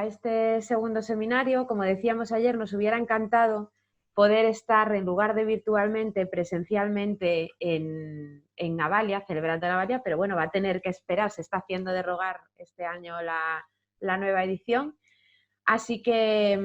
a este segundo seminario. Como decíamos ayer, nos hubiera encantado poder estar, en lugar de virtualmente, presencialmente en Navalia, celebrando Navalia, pero bueno, va a tener que esperar, se está haciendo de rogar este año la nueva edición. Así que,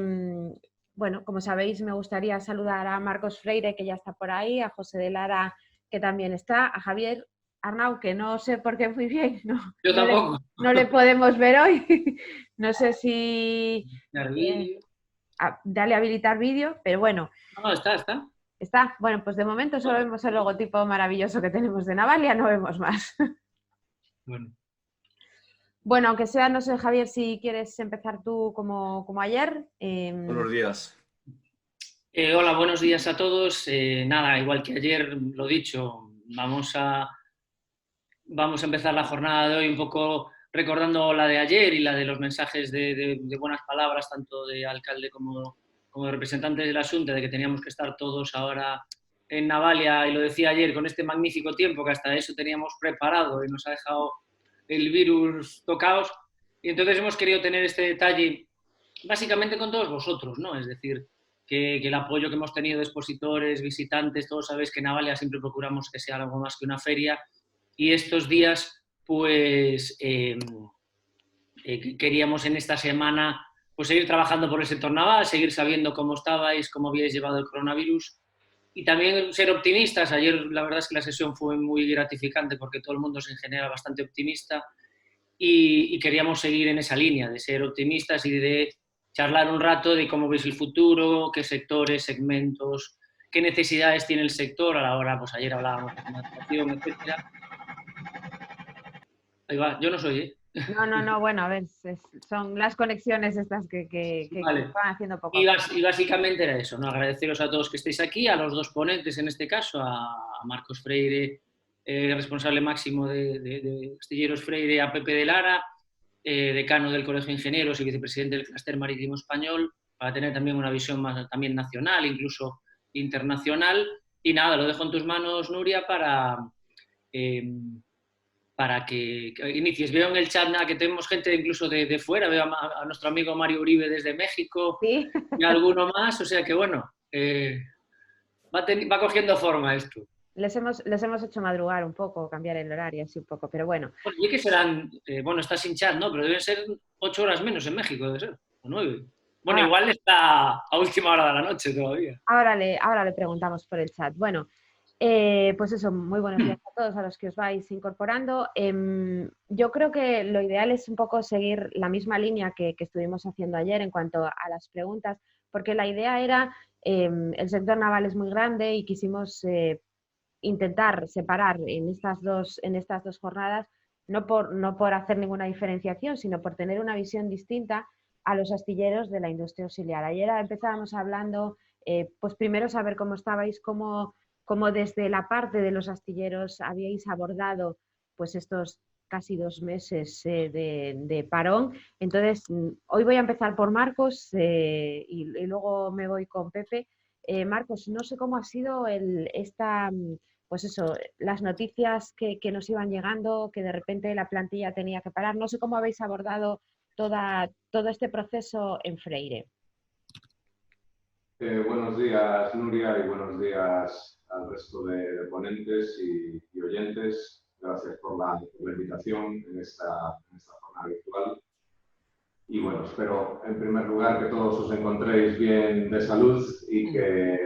bueno, como sabéis, me gustaría saludar a Marcos Freire, que ya está por ahí, a José de Lara, que también está, a Javier Arnau, que no sé por qué muy bien, Yo tampoco. no le podemos ver hoy. No sé si dale a habilitar vídeo, pero bueno. No, está. Está. Bueno, pues de momento solo vemos el logotipo maravilloso que tenemos de Navalia, no vemos más. Bueno, aunque sea, no sé, Javier, si quieres empezar tú como ayer. Buenos días. Hola, buenos días a todos. Nada, igual que ayer, lo dicho, vamos a empezar la jornada de hoy un poco recordando la de ayer y la de los mensajes de buenas palabras, tanto de alcalde como de representantes de la Xunta, de que teníamos que estar todos ahora en Navalia, y lo decía ayer, con este magnífico tiempo que hasta eso teníamos preparado y nos ha dejado el virus tocaos. Y entonces hemos querido tener este detalle básicamente con todos vosotros, ¿no? Es decir, que el apoyo que hemos tenido de expositores, visitantes, todos sabéis que en Navalia siempre procuramos que sea algo más que una feria, y estos días pues queríamos en esta semana pues seguir trabajando por el sector naval, seguir sabiendo cómo estabais, cómo habíais llevado el coronavirus y también ser optimistas. Ayer la verdad es que la sesión fue muy gratificante porque todo el mundo se genera bastante optimista y queríamos seguir en esa línea de ser optimistas y de charlar un rato de cómo veis el futuro, qué sectores, segmentos, qué necesidades tiene el sector a la hora, pues ayer hablábamos de financiación, etcétera. Ahí va, yo no soy, ¿eh? No, bueno, a ver, son las conexiones estas que vale. van haciendo poco. Y básicamente era eso, ¿no? Agradeceros a todos que estéis aquí, a los dos ponentes en este caso, a Marcos Freire, responsable máximo de Astilleros Freire, a Pepe de Lara, decano del Colegio de Ingenieros y vicepresidente del Clúster Marítimo Español, para tener también una visión más también nacional, incluso internacional. Y nada, lo dejo en tus manos, Nuria, para que inicies. Veo en el chat que tenemos gente incluso de fuera, veo a nuestro amigo Mario Uribe desde México, ¿Sí? Y alguno más, o sea que bueno, va cogiendo forma esto. Les hemos hecho madrugar un poco, cambiar el horario así un poco, pero bueno. Y que serán, bueno, está sin chat, ¿no? Pero deben ser 8 horas menos en México, debe ser, o 9. Bueno, igual está a última hora de la noche todavía. Ahora le preguntamos por el chat. Bueno, pues eso, muy buenos días a todos, a los que os vais incorporando. Yo creo que lo ideal es un poco seguir la misma línea que estuvimos haciendo ayer en cuanto a las preguntas, porque la idea era, el sector naval es muy grande y quisimos intentar separar en estas dos jornadas, no por hacer ninguna diferenciación, sino por tener una visión distinta a los astilleros de la industria auxiliar. Ayer empezábamos hablando, pues primero saber cómo estabais, cómo desde la parte de los astilleros habíais abordado pues estos casi 2 meses de parón. Entonces, hoy voy a empezar por Marcos y luego me voy con Pepe. Marcos, no sé cómo ha sido pues eso, las noticias que nos iban llegando, que de repente la plantilla tenía que parar. No sé cómo habéis abordado todo este proceso en Freire. Buenos días, Nuria, y buenos días al resto de ponentes y oyentes. Gracias por la invitación en esta jornada virtual. Y bueno, espero en primer lugar que todos os encontréis bien de salud y que,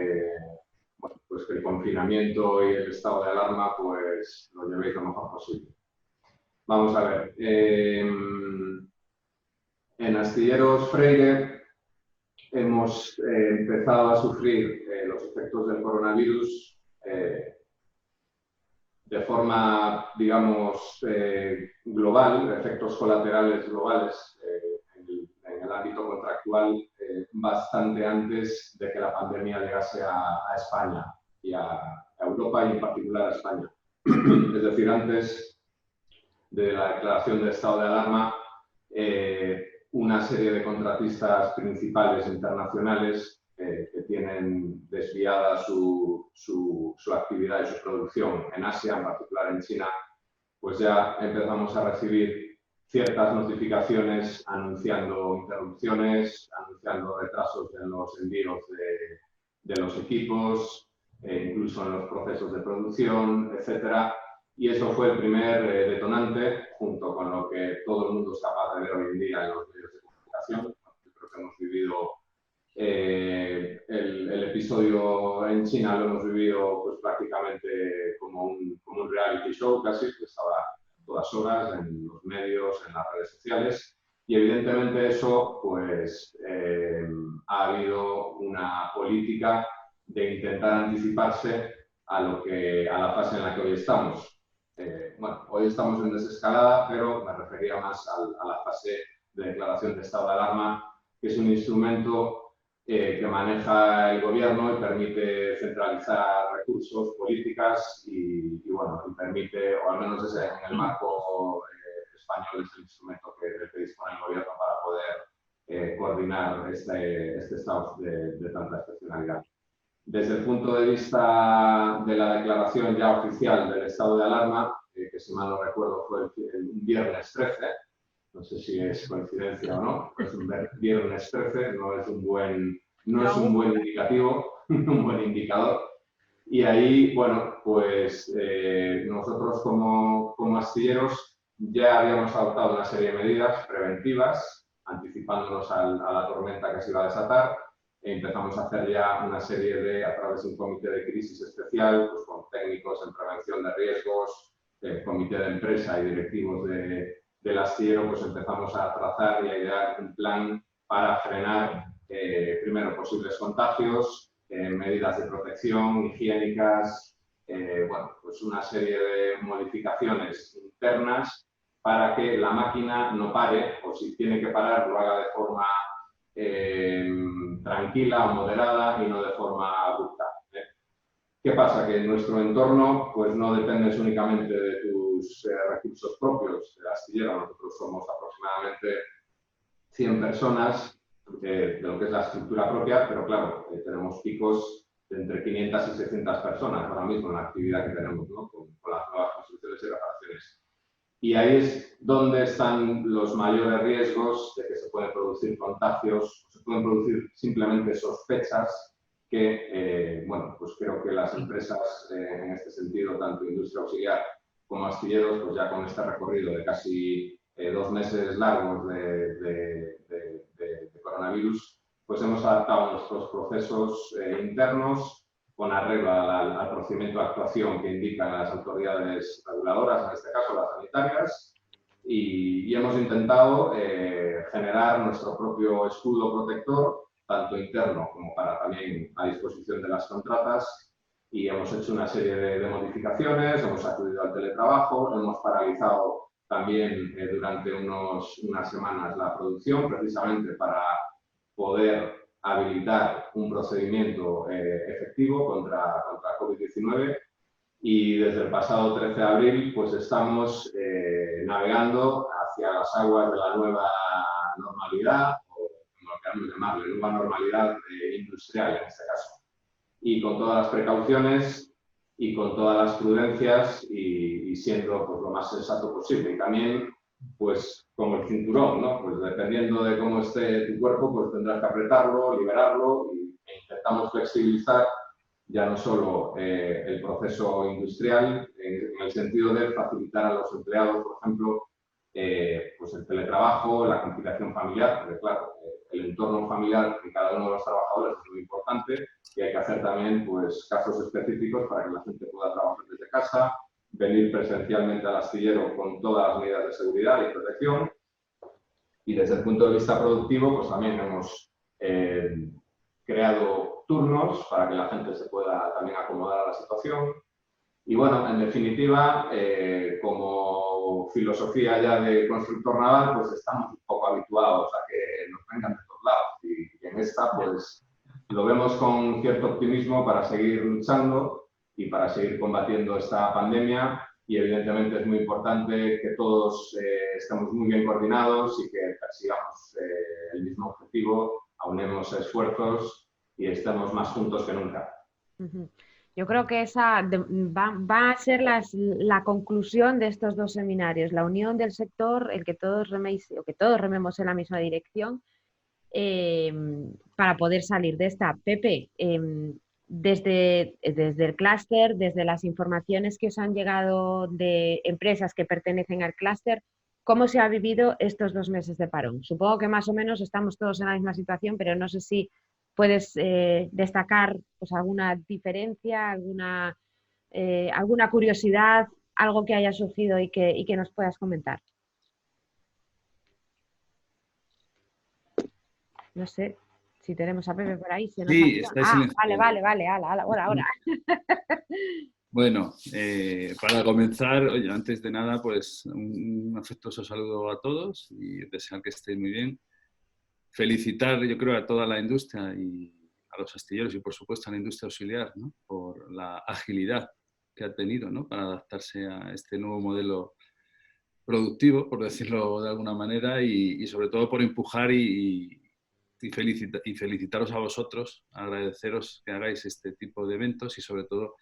bueno, pues que el confinamiento y el estado de alarma pues lo llevéis lo mejor posible. Vamos a ver. En Astilleros Freire hemos empezado a sufrir los efectos del coronavirus de forma, digamos, global, efectos colaterales globales en el ámbito contractual bastante antes de que la pandemia llegase a España y a Europa y en particular a España. Es decir, antes de la declaración de estado de alarma, una serie de contratistas principales internacionales que tienen desviada su actividad y su producción en Asia, en particular en China, pues ya empezamos a recibir ciertas notificaciones anunciando interrupciones, anunciando retrasos en los envíos de los equipos, incluso en los procesos de producción, etcétera. Y eso fue el primer detonante, junto con lo que todo el mundo es capaz de ver hoy en día en los medios de comunicación. Yo creo que hemos vivido el episodio en China, lo hemos vivido pues, prácticamente como un reality show casi, que estaba todas horas en los medios, en las redes sociales. Y evidentemente eso pues, ha habido una política de intentar anticiparse a la fase en la que hoy estamos. Bueno, hoy estamos en desescalada, pero me refería más a la fase de declaración de estado de alarma, que es un instrumento que maneja el gobierno y permite centralizar recursos, políticas y bueno, y permite, o al menos es en el marco español, es el instrumento que dispone el gobierno para poder coordinar este estado de tanta excepcionalidad. Desde el punto de vista de la declaración ya oficial del estado de alarma, que si mal no recuerdo fue el viernes 13, no sé si es coincidencia o no, es un viernes 13, no es un buen indicativo, un buen indicador. Y ahí, bueno, pues nosotros como astilleros ya habíamos adoptado una serie de medidas preventivas, anticipándonos a la tormenta que se iba a desatar. Empezamos a hacer ya una serie a través de un comité de crisis especial, pues con técnicos en prevención de riesgos, comité de empresa y directivos del astillero, pues empezamos a trazar y a idear un plan para frenar, primero, posibles contagios, medidas de protección, higiénicas, bueno, pues una serie de modificaciones internas para que la máquina no pare, o si tiene que parar, lo haga de forma tranquila o moderada y no de forma abrupta. ¿Qué pasa? Que nuestro entorno pues, no dependes únicamente de tus recursos propios del astillero. Nosotros somos aproximadamente 100 personas de lo que es la estructura propia, pero claro, tenemos picos de entre 500 y 600 personas ahora mismo en la actividad que tenemos, ¿no? con las nuevas construcciones y reparaciones. Y ahí es donde están los mayores riesgos de que se pueden producir contagios, se pueden producir simplemente sospechas que, bueno, pues creo que las empresas en este sentido, tanto industria auxiliar como astilleros, pues ya con este recorrido de casi 2 meses largos de coronavirus, pues hemos adaptado nuestros procesos internos con arreglo al procedimiento de actuación que indican las autoridades reguladoras, en este caso las sanitarias, y hemos intentado generar nuestro propio escudo protector, tanto interno como para también a disposición de las contratas, y hemos hecho una serie de modificaciones, hemos acudido al teletrabajo, hemos paralizado también durante unas semanas la producción, precisamente para poder habilitar un procedimiento efectivo contra COVID-19 y desde el pasado 13 de abril pues estamos navegando hacia las aguas de la nueva normalidad, o como queramos llamarle, nueva normalidad industrial en este caso. Y con todas las precauciones y con todas las prudencias y siendo pues, lo más sensato posible. Y también pues como el cinturón, ¿no? Pues dependiendo de cómo esté tu cuerpo, pues tendrás que apretarlo, liberarlo e intentamos flexibilizar ya no solo el proceso industrial, en el sentido de facilitar a los empleados, por ejemplo, pues el teletrabajo, la conciliación familiar, porque claro, el entorno familiar de cada uno de los trabajadores es muy importante y hay que hacer también pues, casos específicos para que la gente pueda trabajar desde casa, venir presencialmente al astillero con todas las medidas de seguridad y protección. Y desde el punto de vista productivo, pues también hemos creado turnos para que la gente se pueda también acomodar a la situación. Y bueno, en definitiva, como filosofía ya de constructor naval, pues estamos un poco habituados a que nos vengan de todos lados. Y en esta, pues lo vemos con cierto optimismo para seguir luchando y para seguir combatiendo esta pandemia. Y evidentemente es muy importante que todos estemos muy bien coordinados y que persigamos el mismo objetivo, aunemos esfuerzos y estemos más juntos que nunca. Yo creo que va a ser la conclusión de estos dos seminarios, la unión del sector, el que todos reméis, o que todos rememos en la misma dirección, eh, para poder salir de esta. Pepe, desde el clúster, desde las informaciones que os han llegado de empresas que pertenecen al clúster, ¿cómo se ha vivido estos 2 meses de parón? Supongo que más o menos estamos todos en la misma situación, pero no sé si puedes destacar pues, alguna diferencia, alguna curiosidad, algo que haya surgido y que nos puedas comentar. No sé si tenemos a Pepe por ahí. Sí, está silenciado. Vale, ahora. Bueno, para comenzar, oye, antes de nada, pues un afectuoso saludo a todos y desear que estéis muy bien. Felicitar, yo creo, a toda la industria y a los astilleros y, por supuesto, a la industria auxiliar, ¿no? Por la agilidad que ha tenido, ¿no? Para adaptarse a este nuevo modelo productivo, por decirlo de alguna manera, y sobre todo por empujar y felicitaros a vosotros, agradeceros que hagáis este tipo de eventos y, sobre todo,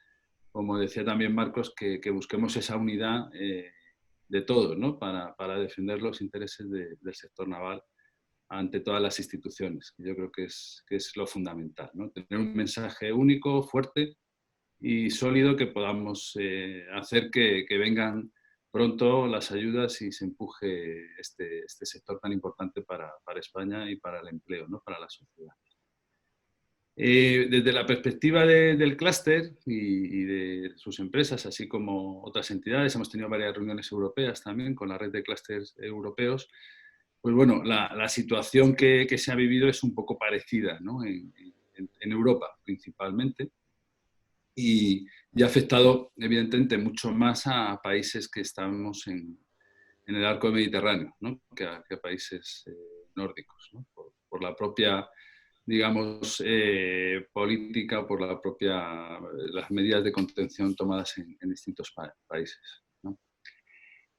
como decía también Marcos, que busquemos esa unidad de todos, ¿no? Para defender los intereses del sector naval ante todas las instituciones. Yo creo que es lo fundamental, ¿no? Tener un mensaje único, fuerte y sólido que podamos hacer que vengan pronto las ayudas y se empuje este sector tan importante para España y para el empleo, ¿no? Para la sociedad. Desde la perspectiva del clúster y de sus empresas, así como otras entidades, hemos tenido varias reuniones europeas también con la red de clústeres europeos. Pues bueno, la situación que se ha vivido es un poco parecida, ¿no? en Europa principalmente, y ha afectado evidentemente mucho más a países que estamos en el arco mediterráneo, ¿no? que a países nórdicos, ¿no? Por la propia, digamos, política, por las medidas de contención tomadas en distintos países, ¿no?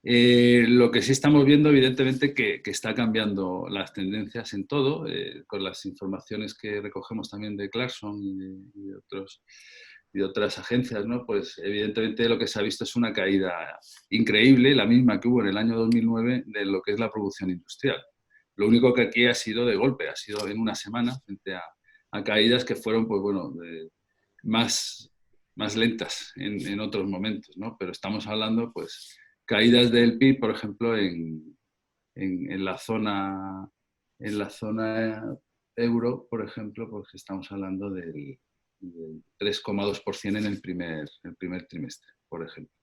Lo que sí estamos viendo, evidentemente, que está cambiando las tendencias en todo, con las informaciones que recogemos también de Clarkson y de otras agencias, ¿no? Pues evidentemente lo que se ha visto es una caída increíble, la misma que hubo en el año 2009, de lo que es la producción industrial. Lo único que aquí ha sido de golpe, ha sido en una semana, frente a caídas que fueron, pues bueno, más lentas en otros momentos, ¿no? Pero estamos hablando, pues, caídas del PIB, por ejemplo, en la zona euro, por ejemplo, porque estamos hablando del 3,2% en el primer trimestre, por ejemplo.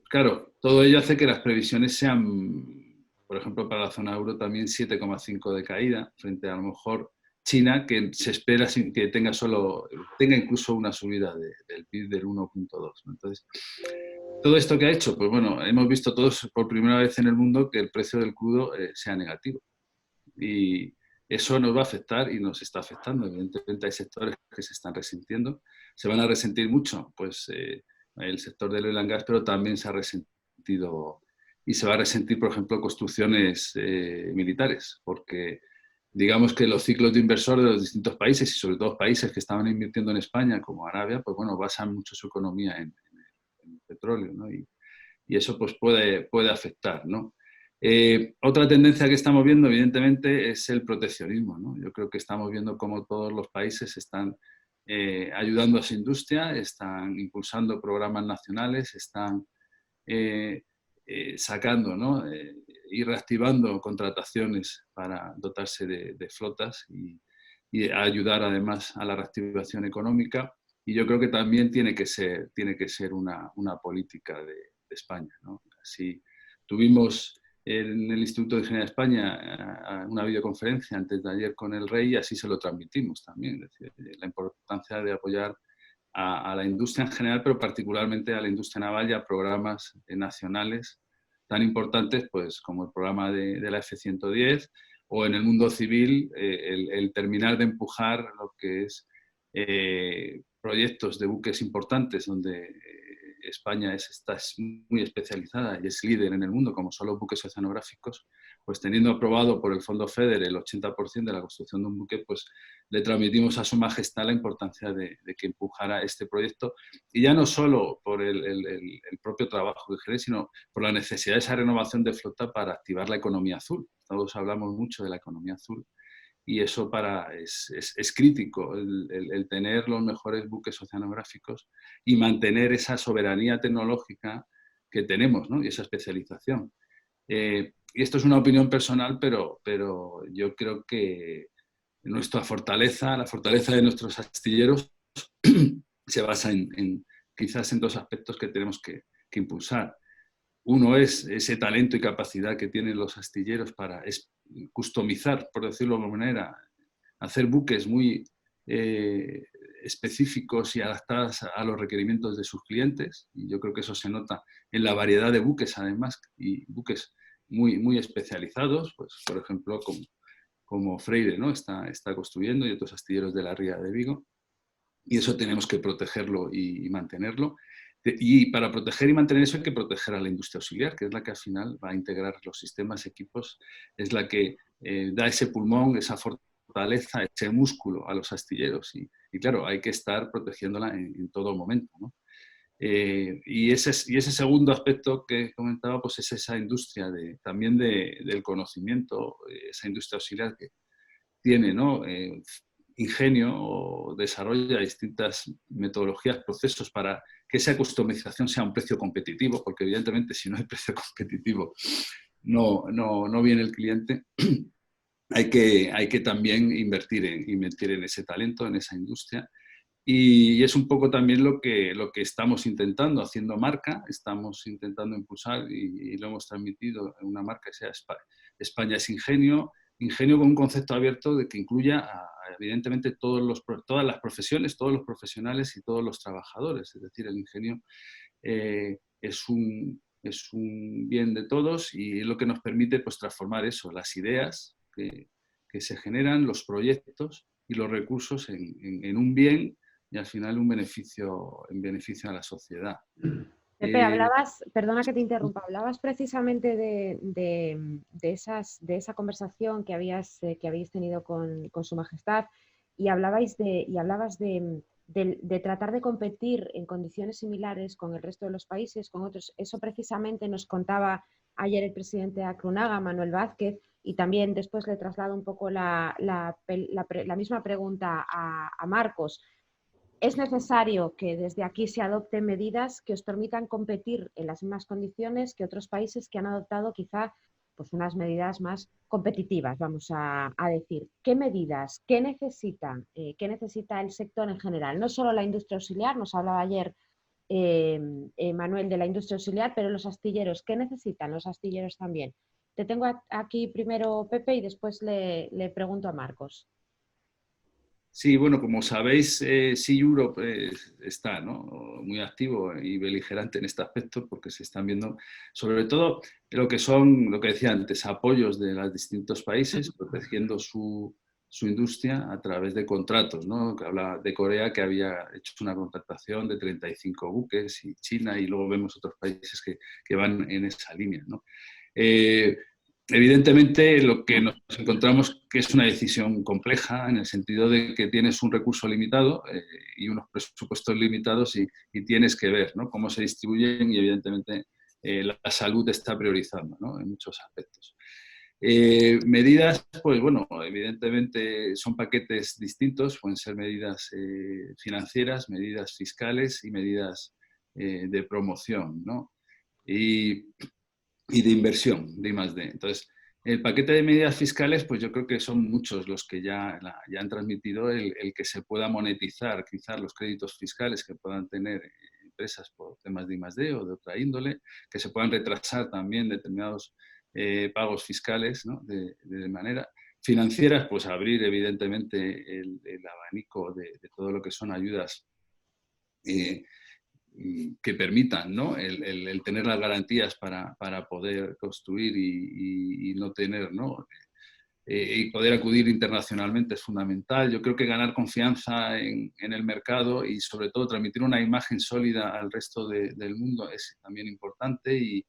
Claro, todo ello hace que las previsiones sean, por ejemplo, para la zona euro también 7,5% de caída, frente a lo mejor China, que se espera que tenga incluso una subida del PIB del 1,2%. Entonces, ¿todo esto que ha hecho? Pues bueno, hemos visto todos por primera vez en el mundo que el precio del crudo sea negativo. Y eso nos va a afectar y nos está afectando. Evidentemente hay sectores que se están resintiendo. Se van a resentir mucho, pues el sector del oil and gas, pero también se ha resentido y se va a resentir, por ejemplo, construcciones militares, porque digamos que los ciclos de inversor de los distintos países y sobre todo países que estaban invirtiendo en España, como Arabia, pues bueno, basan mucho su economía en el petróleo, ¿no? Y eso pues puede afectar, ¿no? Otra tendencia que estamos viendo, evidentemente, es el proteccionismo, ¿no? Yo creo que estamos viendo cómo todos los países están ayudando a su industria, están impulsando programas nacionales, están sacando, ¿no? Y reactivando contrataciones para dotarse de flotas y ayudar además a la reactivación económica. Y yo creo que también tiene que ser una política de España, ¿no? Así tuvimos en el Instituto de Ingeniería de España una videoconferencia antes de ayer con el rey y así se lo transmitimos también. Es decir, la importancia de apoyar a la industria en general, pero particularmente a la industria naval y a programas nacionales tan importantes pues, como el programa de la F-110 o en el mundo civil el terminar de empujar lo que es proyectos de buques importantes donde España está muy especializada y es líder en el mundo, como son los buques oceanográficos, pues teniendo aprobado por el Fondo FEDER el 80% de la construcción de un buque, pues le transmitimos a Su Majestad la importancia de que empujara este proyecto, y ya no solo por el propio trabajo que genera, sino por la necesidad de esa renovación de flota para activar la economía azul. Todos hablamos mucho de la economía azul, y eso es crítico, el tener los mejores buques oceanográficos y mantener esa soberanía tecnológica que tenemos, ¿no? Y esa especialización. Y esto es una opinión personal, pero yo creo que nuestra fortaleza, la fortaleza de nuestros astilleros, se basa quizás en dos aspectos que tenemos que impulsar. Uno es ese talento y capacidad que tienen los astilleros para customizar, por decirlo de alguna manera, hacer buques muy específicos y adaptados a los requerimientos de sus clientes. Y yo creo que eso se nota en la variedad de buques, además, y buques muy, muy especializados, pues, por ejemplo, como Freire, ¿no? está construyendo, y otros astilleros de la Ría de Vigo. Y eso tenemos que protegerlo y mantenerlo. Y para proteger y mantener eso hay que proteger a la industria auxiliar, que es la que al final va a integrar los sistemas, equipos, es la que da ese pulmón, esa fortaleza, ese músculo a los astilleros. Y claro, hay que estar protegiéndola en todo momento, ¿no? Y ese segundo aspecto que comentaba, pues es esa industria también del conocimiento, esa industria auxiliar que tiene, ¿no? Ingenio, o desarrolla distintas metodologías, procesos para que esa customización sea un precio competitivo, porque evidentemente si no hay precio competitivo no viene el cliente. Hay que también invertir en ese talento, en esa industria. Y es un poco también lo que estamos intentando, haciendo marca, estamos intentando impulsar, y lo hemos transmitido en una marca que sea España es Ingenio con un concepto abierto de que incluya evidentemente todas las profesiones, todos los profesionales y todos los trabajadores. Es decir, el ingenio es un bien de todos, y es lo que nos permite, pues, transformar eso, las ideas que se generan, los proyectos y los recursos en un bien, y al final en beneficio a la sociedad. Pepe, hablabas, perdona que te interrumpa, hablabas precisamente de esa conversación que habéis tenido con Su Majestad, y hablabas de tratar de competir en condiciones similares con el resto de los países, con otros. Eso precisamente nos contaba ayer el presidente de Acrunaga, Manuel Vázquez, y también después le traslado un poco la misma pregunta a Marcos. Es necesario que desde aquí se adopten medidas que os permitan competir en las mismas condiciones que otros países que han adoptado quizá, pues, unas medidas más competitivas, vamos a decir. ¿Qué medidas? ¿Qué necesita el sector en general? No solo la industria auxiliar, nos hablaba ayer Manuel de la industria auxiliar, pero los astilleros. ¿Qué necesitan los astilleros también? Te tengo aquí primero, Pepe, y después le pregunto a Marcos. Sí, bueno, como sabéis, Sea Europe está, ¿no?, muy activo y beligerante en este aspecto, porque se están viendo sobre todo lo que decía antes, apoyos de los distintos países, protegiendo su industria a través de contratos, ¿no? Que habla de Corea, que había hecho una contratación de 35 buques, y China, y luego vemos otros países que van en esa línea, ¿no? Evidentemente, lo que nos encontramos que es una decisión compleja, en el sentido de que tienes un recurso limitado y unos presupuestos limitados, y tienes que ver, ¿no?, cómo se distribuyen, y evidentemente la salud está priorizando, ¿no?, en muchos aspectos. Medidas, pues bueno, evidentemente son paquetes distintos, pueden ser medidas financieras, medidas fiscales y medidas de promoción, ¿no?, y de inversión, de I+D. Entonces, el paquete de medidas fiscales, pues yo creo que son muchos los que ya han transmitido el que se pueda monetizar quizás los créditos fiscales que puedan tener empresas por temas de I+D o de otra índole, que se puedan retrasar también determinados pagos fiscales, ¿no?, de manera financiera, pues abrir evidentemente el abanico de todo lo que son ayudas que permitan, ¿no?, el tener las garantías para poder construir y no tener, ¿no?, y poder acudir internacionalmente es fundamental. Yo creo que ganar confianza en el mercado, y sobre todo transmitir una imagen sólida al resto del mundo, es también importante,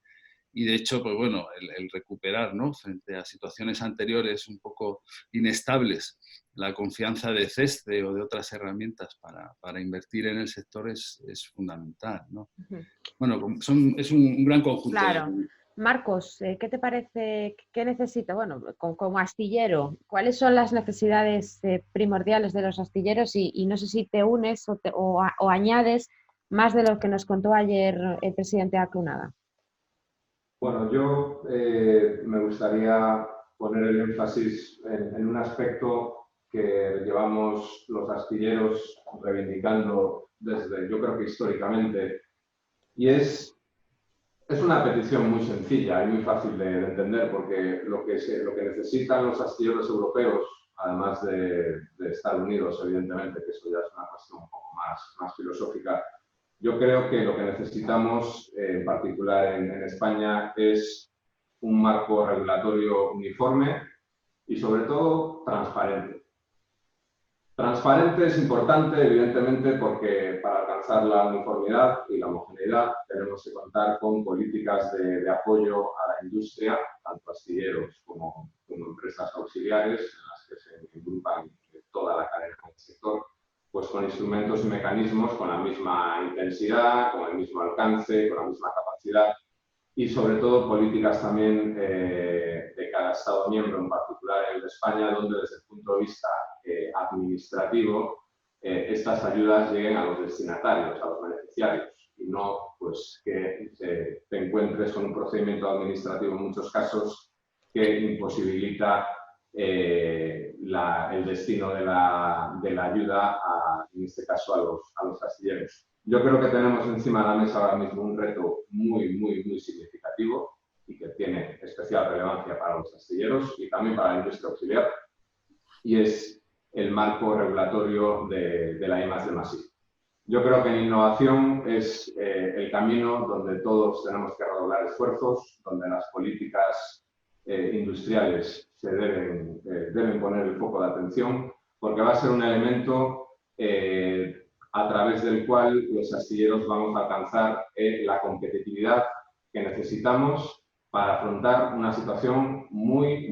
y de hecho, pues bueno, el recuperar, ¿no?, frente a situaciones anteriores un poco inestables, la confianza de CESCE o de otras herramientas para invertir en el sector es fundamental, ¿no? Bueno, es un gran conjunto. Claro. Marcos, ¿qué te parece? ¿Qué necesita? Bueno, como astillero, ¿cuáles son las necesidades primordiales de los astilleros? Y no sé si te unes o añades más de lo que nos contó ayer el presidente Acunada. Bueno, yo me gustaría poner el énfasis en un aspecto que llevamos los astilleros reivindicando desde, yo creo que históricamente, y es una petición muy sencilla y muy fácil de entender, porque lo que necesitan los astilleros europeos, además de Estados Unidos, evidentemente, que eso ya es una cuestión un poco más filosófica, yo creo que lo que necesitamos, en particular en España, es un marco regulatorio uniforme y, sobre todo, transparente. Transparente es importante, evidentemente, porque para alcanzar la uniformidad y la homogeneidad tenemos que contar con políticas de apoyo a la industria, tanto astilleros como empresas auxiliares, en las que se agrupan toda la cadena del sector, pues con instrumentos y mecanismos con la misma intensidad, con el mismo alcance, con la misma capacidad, y sobre todo políticas también de cada Estado miembro, en particular el de España, donde desde el punto de vista administrativo estas ayudas lleguen a los destinatarios, a los beneficiarios, y no pues, que te encuentres con un procedimiento administrativo en muchos casos que imposibilita el destino de la ayuda, en este caso a los astilleros. Yo creo que tenemos encima de la mesa ahora mismo un reto muy significativo y que tiene especial relevancia para los astilleros y también para la industria auxiliar, y es el marco regulatorio de la I+D+I. Yo creo que en innovación es el camino donde todos tenemos que redoblar esfuerzos, donde las políticas industriales se deben poner el foco de atención, porque va a ser un elemento a través del cual los astilleros vamos a alcanzar la competitividad que necesitamos para afrontar una situación muy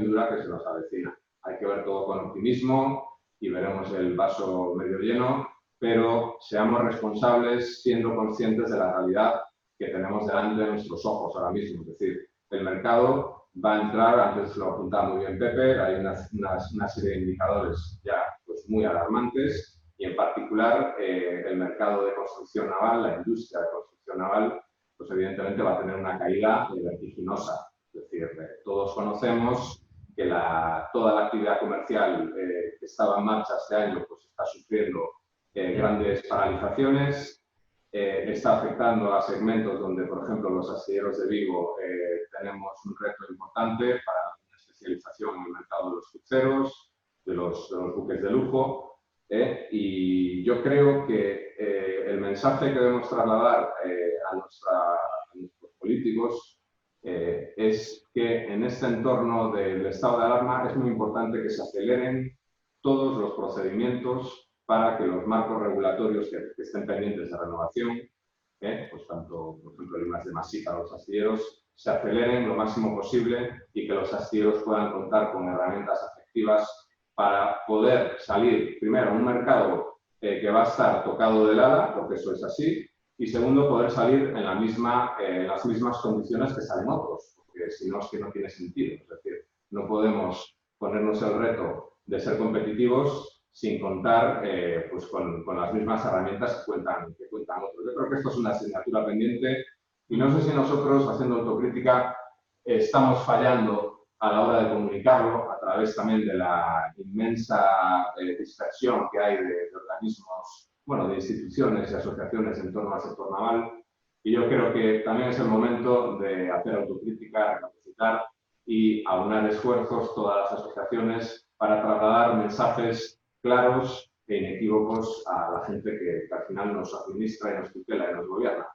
dura que se nos avecina. Hay que ver todo con optimismo y veremos el vaso medio lleno, pero seamos responsables siendo conscientes de la realidad que tenemos delante de nuestros ojos ahora mismo. Es decir, el mercado va a entrar, antes lo apuntaba muy bien Pepe, hay una serie de indicadores ya pues, muy alarmantes, y en particular el mercado de construcción naval, la industria de construcción naval, pues evidentemente va a tener una caída vertiginosa. Es decir, todos conocemos que toda la actividad comercial que estaba en marcha este año pues está sufriendo grandes paralizaciones, está afectando a segmentos donde, por ejemplo, los astilleros de Vigo tenemos un reto importante para una especialización en el mercado de los cruceros, de los buques de lujo, y yo creo que el mensaje que debemos trasladar a nuestros políticos es que en este entorno del estado de alarma es muy importante que se aceleren todos los procedimientos para que los marcos regulatorios que estén pendientes de renovación, pues tanto, por ejemplo, el I+D+I para los astilleros, se aceleren lo máximo posible y que los astilleros puedan contar con herramientas efectivas para poder salir, primero, a un mercado que va a estar tocado del ala, porque eso es así, y segundo, poder salir en las mismas condiciones que salen otros, porque si no es que no tiene sentido. Es decir, no podemos ponernos el reto de ser competitivos sin contar pues con las mismas herramientas que cuentan otros. Yo creo que esto es una asignatura pendiente y no sé si nosotros, haciendo autocrítica, estamos fallando a la hora de comunicarlo, a través también de la inmensa dispersión que hay de organismos, bueno, de instituciones y asociaciones en torno al sector naval. Y yo creo que también es el momento de hacer autocrítica, recapacitar y aunar esfuerzos todas las asociaciones para trasladar mensajes claros e inequívocos a la gente que al final nos administra y nos tutela y nos gobierna.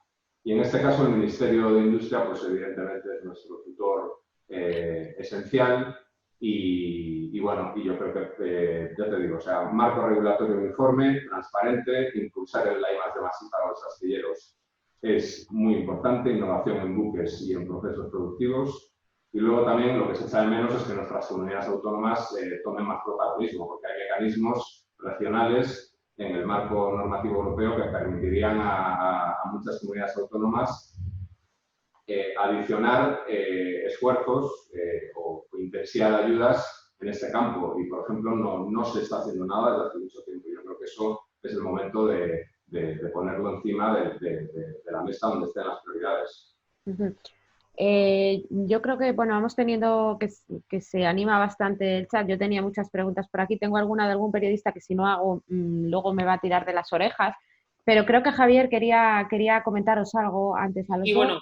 Y en este caso el Ministerio de Industria, pues evidentemente es nuestro tutor esencial y bueno, y yo creo que, ya te digo, o sea, marco regulatorio uniforme, transparente, impulsar el I+D+I para los astilleros es muy importante, innovación en buques y en procesos productivos. Y luego también lo que se echa de menos es que nuestras comunidades autónomas tomen más protagonismo, porque hay mecanismos regionales en el marco normativo europeo que permitirían a muchas comunidades autónomas adicionar esfuerzos o intensidad de ayudas en este campo. Y, por ejemplo, no se está haciendo nada desde hace mucho tiempo. Yo creo que eso es el momento de ponerlo encima de la mesa donde estén las prioridades. Uh-huh. Yo creo que, bueno, vamos teniendo que se anima bastante el chat. Yo tenía muchas preguntas por aquí. Tengo alguna de algún periodista que si no hago, luego me va a tirar de las orejas. Pero creo que Javier quería comentaros algo antes a los Y dos. bueno,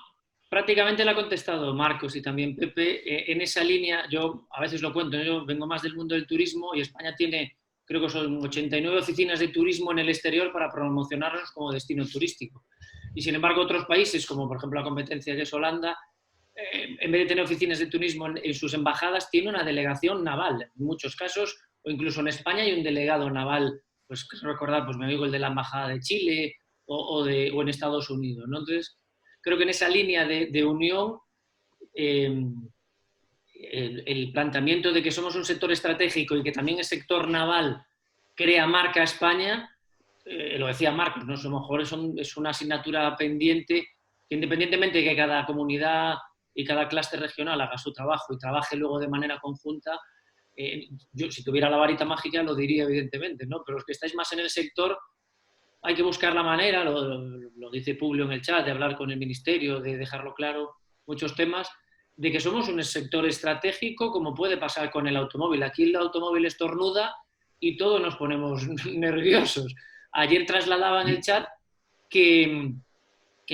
prácticamente lo ha contestado Marcos y también Pepe. En esa línea, yo a veces lo cuento, yo vengo más del mundo del turismo y España tiene, creo que son 89 oficinas de turismo en el exterior para promocionarnos como destino turístico. Y sin embargo, otros países, como por ejemplo la competencia que es Holanda, en vez de tener oficinas de turismo en sus embajadas, tiene una delegación naval, en muchos casos, o incluso en España hay un delegado naval, pues quiero recordar, pues me digo el de la Embajada de Chile o en Estados Unidos, ¿no? Entonces, creo que en esa línea de unión, el planteamiento de que somos un sector estratégico y que también el sector naval crea marca España, lo decía Marcos, ¿no? A lo mejor es una asignatura pendiente que, independientemente de que cada comunidad y cada clúster regional haga su trabajo y trabaje luego de manera conjunta, yo si tuviera la varita mágica lo diría evidentemente, ¿no? Pero los que estáis más en el sector hay que buscar la manera, lo dice Publio en el chat, de hablar con el ministerio, de dejarlo claro, muchos temas, de que somos un sector estratégico como puede pasar con el automóvil. Aquí el automóvil estornuda y todos nos ponemos nerviosos. Ayer trasladaba en el chat que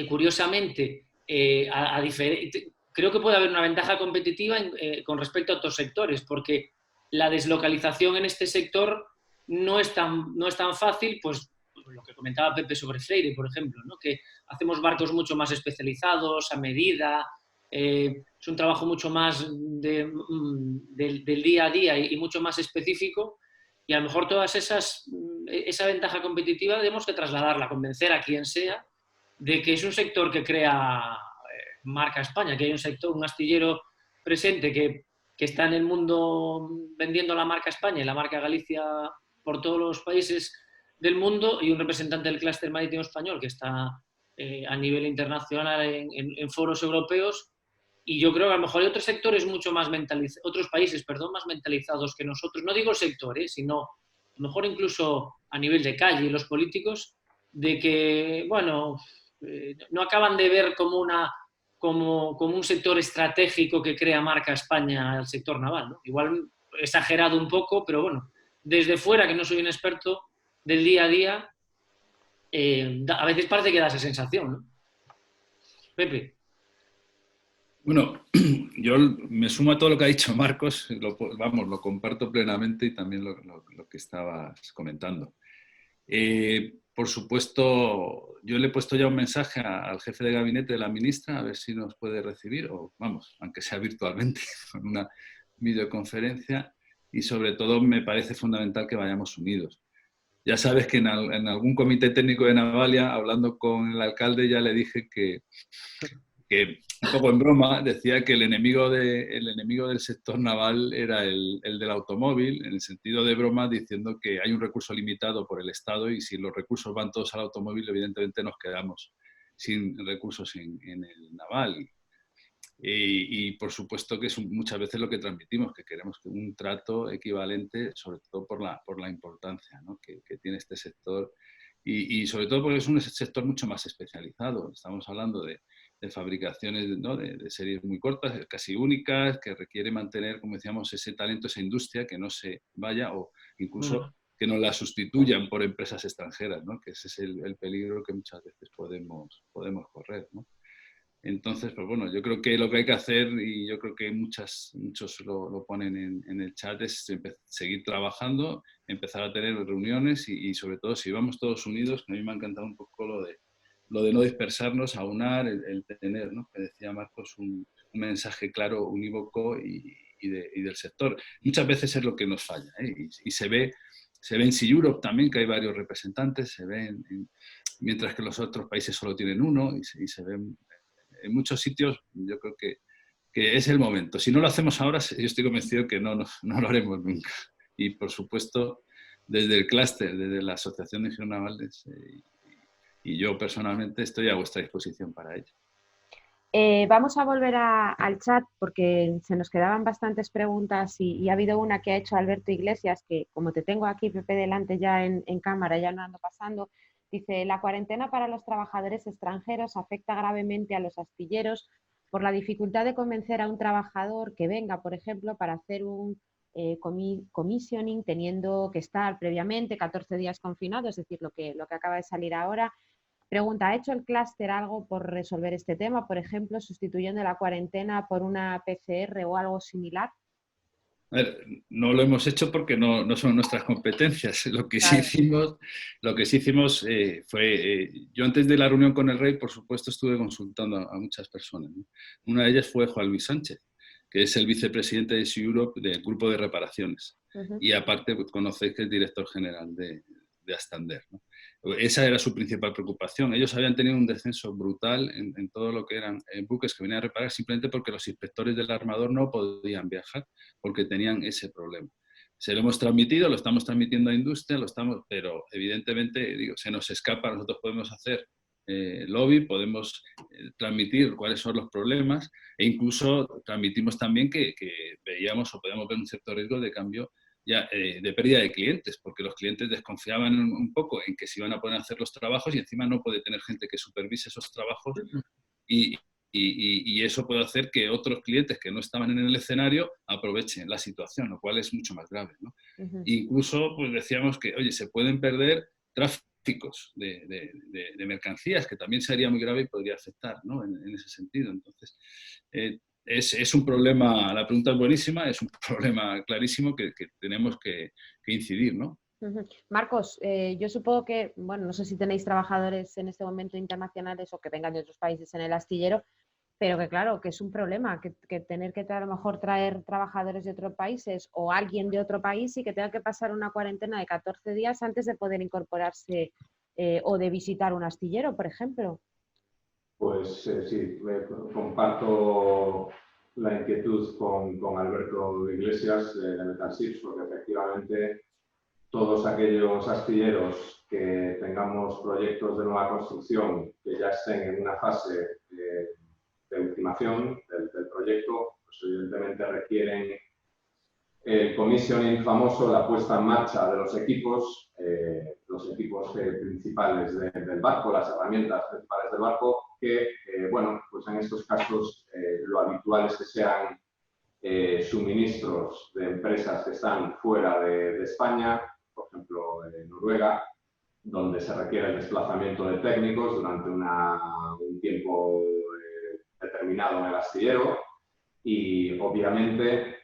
curiosamente, creo que puede haber una ventaja competitiva con respecto a otros sectores, porque la deslocalización en este sector no es tan fácil, pues lo que comentaba Pepe sobre Freire, por ejemplo, ¿no? Que hacemos barcos mucho más especializados, a medida, es un trabajo mucho más del día a día y mucho más específico, y a lo mejor esa ventaja competitiva tenemos que trasladarla, convencer a quien sea de que es un sector que crea marca España, que hay un astillero presente que está en el mundo vendiendo la marca España y la marca Galicia por todos los países del mundo, y un representante del clúster marítimo español que está a nivel internacional en foros europeos. Y yo creo que a lo mejor hay otros sectores otros países más mentalizados que nosotros, no digo sectores, sino a lo mejor incluso a nivel de calle, los políticos, de que, bueno, no acaban de ver como un sector estratégico que crea marca España al sector naval, ¿no? Igual exagerado un poco, pero bueno, desde fuera, que no soy un experto del día a día, a veces parece que da esa sensación, ¿no? Pepe. Bueno, yo me sumo a todo lo que ha dicho Marcos, lo comparto plenamente, y también lo que estabas comentando. Por supuesto, yo le he puesto ya un mensaje al jefe de gabinete de la ministra, a ver si nos puede recibir, o vamos, aunque sea virtualmente, con una videoconferencia, y sobre todo me parece fundamental que vayamos unidos. Ya sabes que en algún comité técnico de Navalia, hablando con el alcalde, ya le dije que un poco en broma, decía que el enemigo del sector naval era el del automóvil, en el sentido de broma, diciendo que hay un recurso limitado por el Estado y si los recursos van todos al automóvil, evidentemente nos quedamos sin recursos en el naval. Y por supuesto que es muchas veces lo que transmitimos, que queremos que un trato equivalente, sobre todo por la importancia, ¿no? que tiene este sector, y sobre todo porque es un sector mucho más especializado. Estamos hablando de fabricaciones, ¿no? de series muy cortas, casi únicas, que requiere mantener, como decíamos, ese talento, esa industria, que no se vaya, o incluso que no la sustituyan por empresas extranjeras, ¿no? Que ese es el peligro que muchas veces podemos correr, ¿no? Entonces, pues bueno, yo creo que lo que hay que hacer, y yo creo que muchos lo ponen en el chat, es seguir trabajando, empezar a tener reuniones y sobre todo si vamos todos unidos, que a mí me ha encantado un poco lo de no dispersarnos, aunar, el tener, ¿no? Que decía Marcos, un mensaje claro, unívoco y del sector. Muchas veces es lo que nos falla, ¿eh? Y se ve en Sea Europe también, que hay varios representantes, se ve mientras que los otros países solo tienen uno y se ven en muchos sitios. Yo creo que es el momento. Si no lo hacemos ahora, yo estoy convencido que no lo haremos nunca. Y, por supuesto, desde el clúster, desde la Asociación de Ingenieros Navales, y yo personalmente estoy a vuestra disposición para ello. Vamos a volver al chat porque se nos quedaban bastantes preguntas y ha habido una que ha hecho Alberto Iglesias, que como te tengo aquí, Pepe, delante ya en cámara, ya no ando pasando. Dice, la cuarentena para los trabajadores extranjeros afecta gravemente a los astilleros por la dificultad de convencer a un trabajador que venga, por ejemplo, para hacer un commissioning, teniendo que estar previamente 14 días confinado, es decir, lo que acaba de salir ahora. Pregunta, ¿ha hecho el clúster algo por resolver este tema? Por ejemplo, sustituyendo la cuarentena por una PCR o algo similar. A ver, no lo hemos hecho porque no son nuestras competencias. Lo que Claro. sí hicimos fue... yo antes de la reunión con el rey, por supuesto, estuve consultando a muchas personas, ¿no? Una de ellas fue Juan Luis Sánchez, que es el vicepresidente de SEA Europe del grupo de reparaciones. Y aparte, pues, conocéis que es director general de Astander, ¿no? Esa era su principal preocupación. Ellos habían tenido un descenso brutal en todo lo que eran buques que venían a reparar, simplemente porque los inspectores del armador no podían viajar porque tenían ese problema. Se lo hemos transmitido, lo estamos transmitiendo a industria, pero evidentemente se nos escapa. Nosotros podemos hacer lobby, podemos transmitir cuáles son los problemas e incluso transmitimos también que veíamos o podíamos ver un cierto riesgo de cambio de pérdida de clientes, porque los clientes desconfiaban un poco en que se iban a poder hacer los trabajos y encima no puede tener gente que supervise esos trabajos y eso puede hacer que otros clientes que no estaban en el escenario aprovechen la situación, lo cual es mucho más grave, ¿no? Incluso pues decíamos que, oye, se pueden perder tráficos de mercancías, que también sería muy grave y podría afectar, ¿no? en ese sentido. Entonces, es un problema, la pregunta es buenísima, es un problema clarísimo que tenemos que incidir, ¿no? Marcos, yo supongo que, bueno, no sé si tenéis trabajadores en este momento internacionales o que vengan de otros países en el astillero, pero que claro, que es un problema, que tener que a lo mejor traer trabajadores de otros países o alguien de otro país y que tenga que pasar una cuarentena de 14 días antes de poder incorporarse o de visitar un astillero, por ejemplo. Pues sí, comparto la inquietud con Alberto Iglesias de Metalships, porque efectivamente todos aquellos astilleros que tengamos proyectos de nueva construcción que ya estén en una fase de ultimación del proyecto, pues evidentemente requieren el commissioning famoso, la puesta en marcha de los equipos principales del barco, las herramientas principales del barco, que, bueno, pues en estos casos lo habitual es que sean suministros de empresas que están fuera de España, por ejemplo, Noruega, donde se requiere el desplazamiento de técnicos durante un tiempo determinado en el astillero y, obviamente,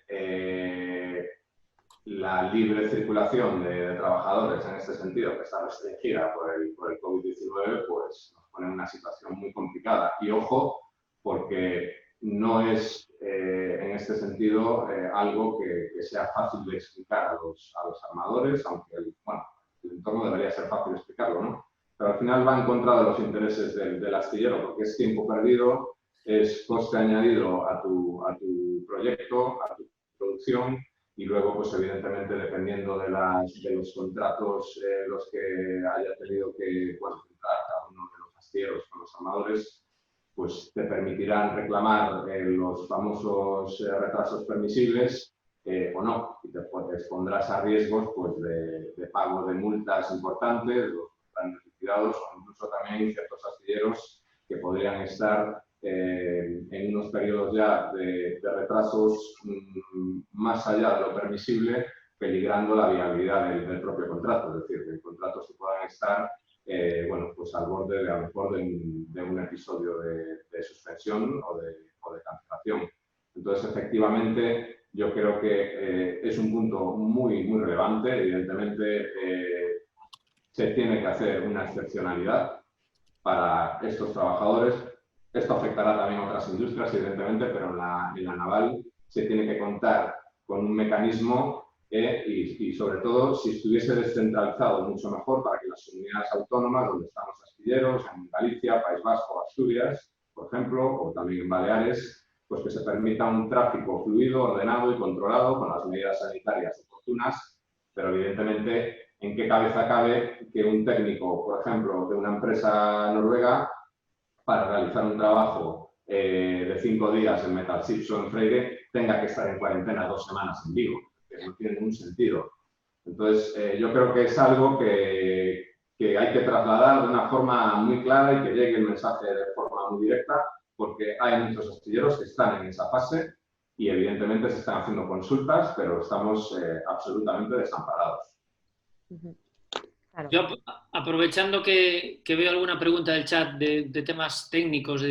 la libre circulación de trabajadores en este sentido, que está restringida por el COVID-19, pues nos pone en una situación muy complicada. Y ojo, porque no es en este sentido algo que sea fácil de explicar a los armadores, aunque el entorno debería ser fácil de explicarlo, ¿no? Pero al final va en contra de los intereses del astillero, porque es tiempo perdido, es coste añadido a tu proyecto, a tu producción, y luego, pues evidentemente, dependiendo de los contratos los que haya tenido que entrar cada uno de los astilleros con los armadores, pues te permitirán reclamar los famosos retrasos permisibles o no, y te expondrás a riesgos pues, de pago de multas importantes, los planes liquidados, o incluso también ciertos astilleros que podrían estar en unos periodos ya de retrasos más allá de lo permisible, peligrando la viabilidad del propio contrato, es decir, que contratos que puedan estar pues al borde a lo mejor de un episodio de suspensión o de cancelación. Entonces, efectivamente, yo creo que es un punto muy, muy relevante. Evidentemente, se tiene que hacer una excepcionalidad para estos trabajadores. Esto afectará también a otras industrias, evidentemente, pero en la naval se tiene que contar con un mecanismo y sobre todo, si estuviese descentralizado, mucho mejor para que las unidades autónomas, donde están los astilleros, astilleros en Galicia, País Vasco, Asturias, por ejemplo, o también en Baleares, pues que se permita un tráfico fluido, ordenado y controlado con las medidas sanitarias oportunas, pero evidentemente, ¿en qué cabeza cabe que un técnico, por ejemplo, de una empresa noruega, para realizar un trabajo de 5 días en Metalships o en Freyre, tenga que estar en cuarentena 2 semanas en Vigo? Que no tiene ningún sentido. Entonces, yo creo que es algo que hay que trasladar de una forma muy clara y que llegue el mensaje de forma muy directa, porque hay muchos astilleros que están en esa fase y evidentemente se están haciendo consultas, pero estamos absolutamente desamparados. Claro. Yo, aprovechando que veo alguna pregunta del chat de temas técnicos,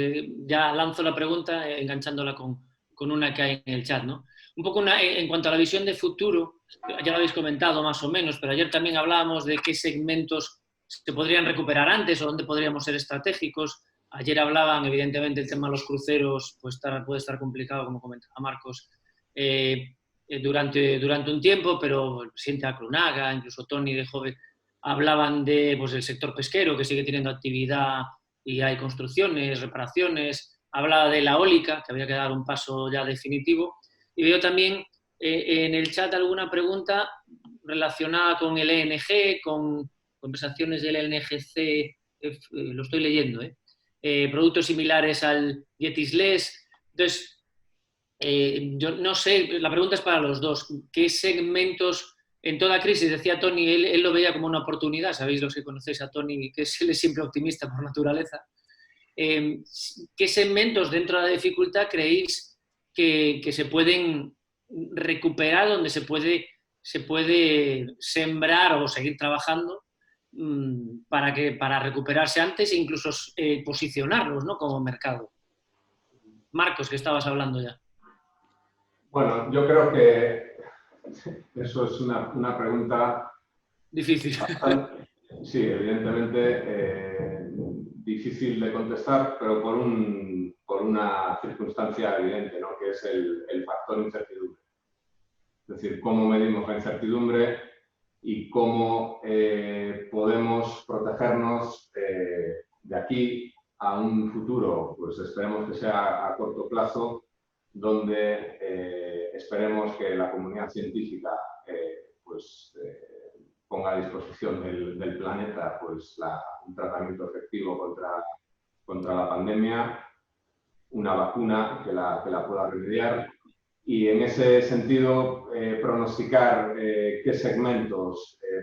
ya lanzo la pregunta enganchándola con una que hay en el chat, ¿no? Un poco en cuanto a la visión de futuro, ya lo habéis comentado más o menos, pero ayer también hablábamos de qué segmentos se podrían recuperar antes o dónde podríamos ser estratégicos. Ayer hablaban, evidentemente, el tema de los cruceros pues puede estar complicado, como comentaba Marcos, durante un tiempo, pero el presidente Acrunaga, incluso Tony de Jove, hablaban pues, del sector pesquero, que sigue teniendo actividad y hay construcciones, reparaciones. Hablaba de la eólica, que había que dar un paso ya definitivo. Y veo también en el chat alguna pregunta relacionada con el ENG, con conversaciones del ENGC, lo estoy leyendo, productos similares al Yetisles. Entonces, yo no sé, la pregunta es para los dos. ¿Qué segmentos, en toda crisis, decía Tony, él lo veía como una oportunidad? Sabéis los que conocéis a Tony, que él es siempre optimista por naturaleza. ¿Qué segmentos dentro de la dificultad creéis que se pueden recuperar, donde se puede sembrar o seguir trabajando para recuperarse antes e incluso posicionarlos, ¿no?, como mercado? Marcos, que estabas hablando ya. Bueno, yo creo que eso es una pregunta difícil. Bastante, sí, evidentemente difícil de contestar, pero por una circunstancia evidente, ¿no?, que es el factor incertidumbre. Es decir, cómo medimos la incertidumbre y cómo podemos protegernos de aquí a un futuro, pues esperemos que sea a corto plazo, donde esperemos que la comunidad científica ponga a disposición del planeta pues, un tratamiento efectivo contra la pandemia, una vacuna que la pueda remediar. Y en ese sentido, pronosticar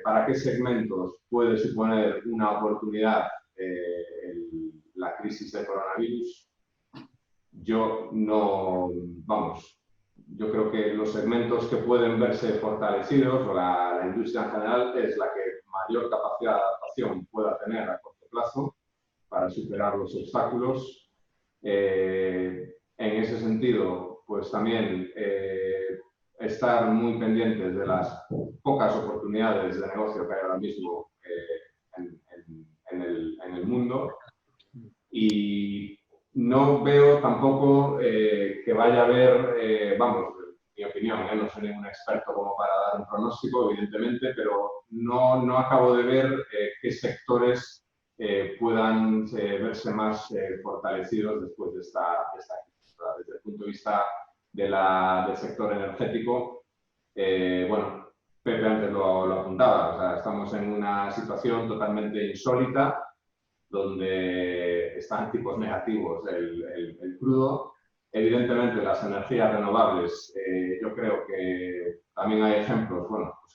para qué segmentos puede suponer una oportunidad la crisis del coronavirus, yo creo que los segmentos que pueden verse fortalecidos, o la industria en general, es la que mayor capacidad de adaptación pueda tener a corto plazo para superar los obstáculos. En ese sentido, pues también estar muy pendientes de las pocas oportunidades de negocio que hay ahora mismo en el mundo. Y no veo tampoco que vaya a haber, mi opinión, no soy ningún experto como para dar un pronóstico, evidentemente, pero no acabo de ver qué sectores puedan verse más fortalecidos después de esta crisis. Desde el punto de vista del sector energético, Pepe antes lo apuntaba, o sea, estamos en una situación totalmente insólita, donde están tipos negativos el crudo. Evidentemente, las energías renovables, yo creo que también hay ejemplos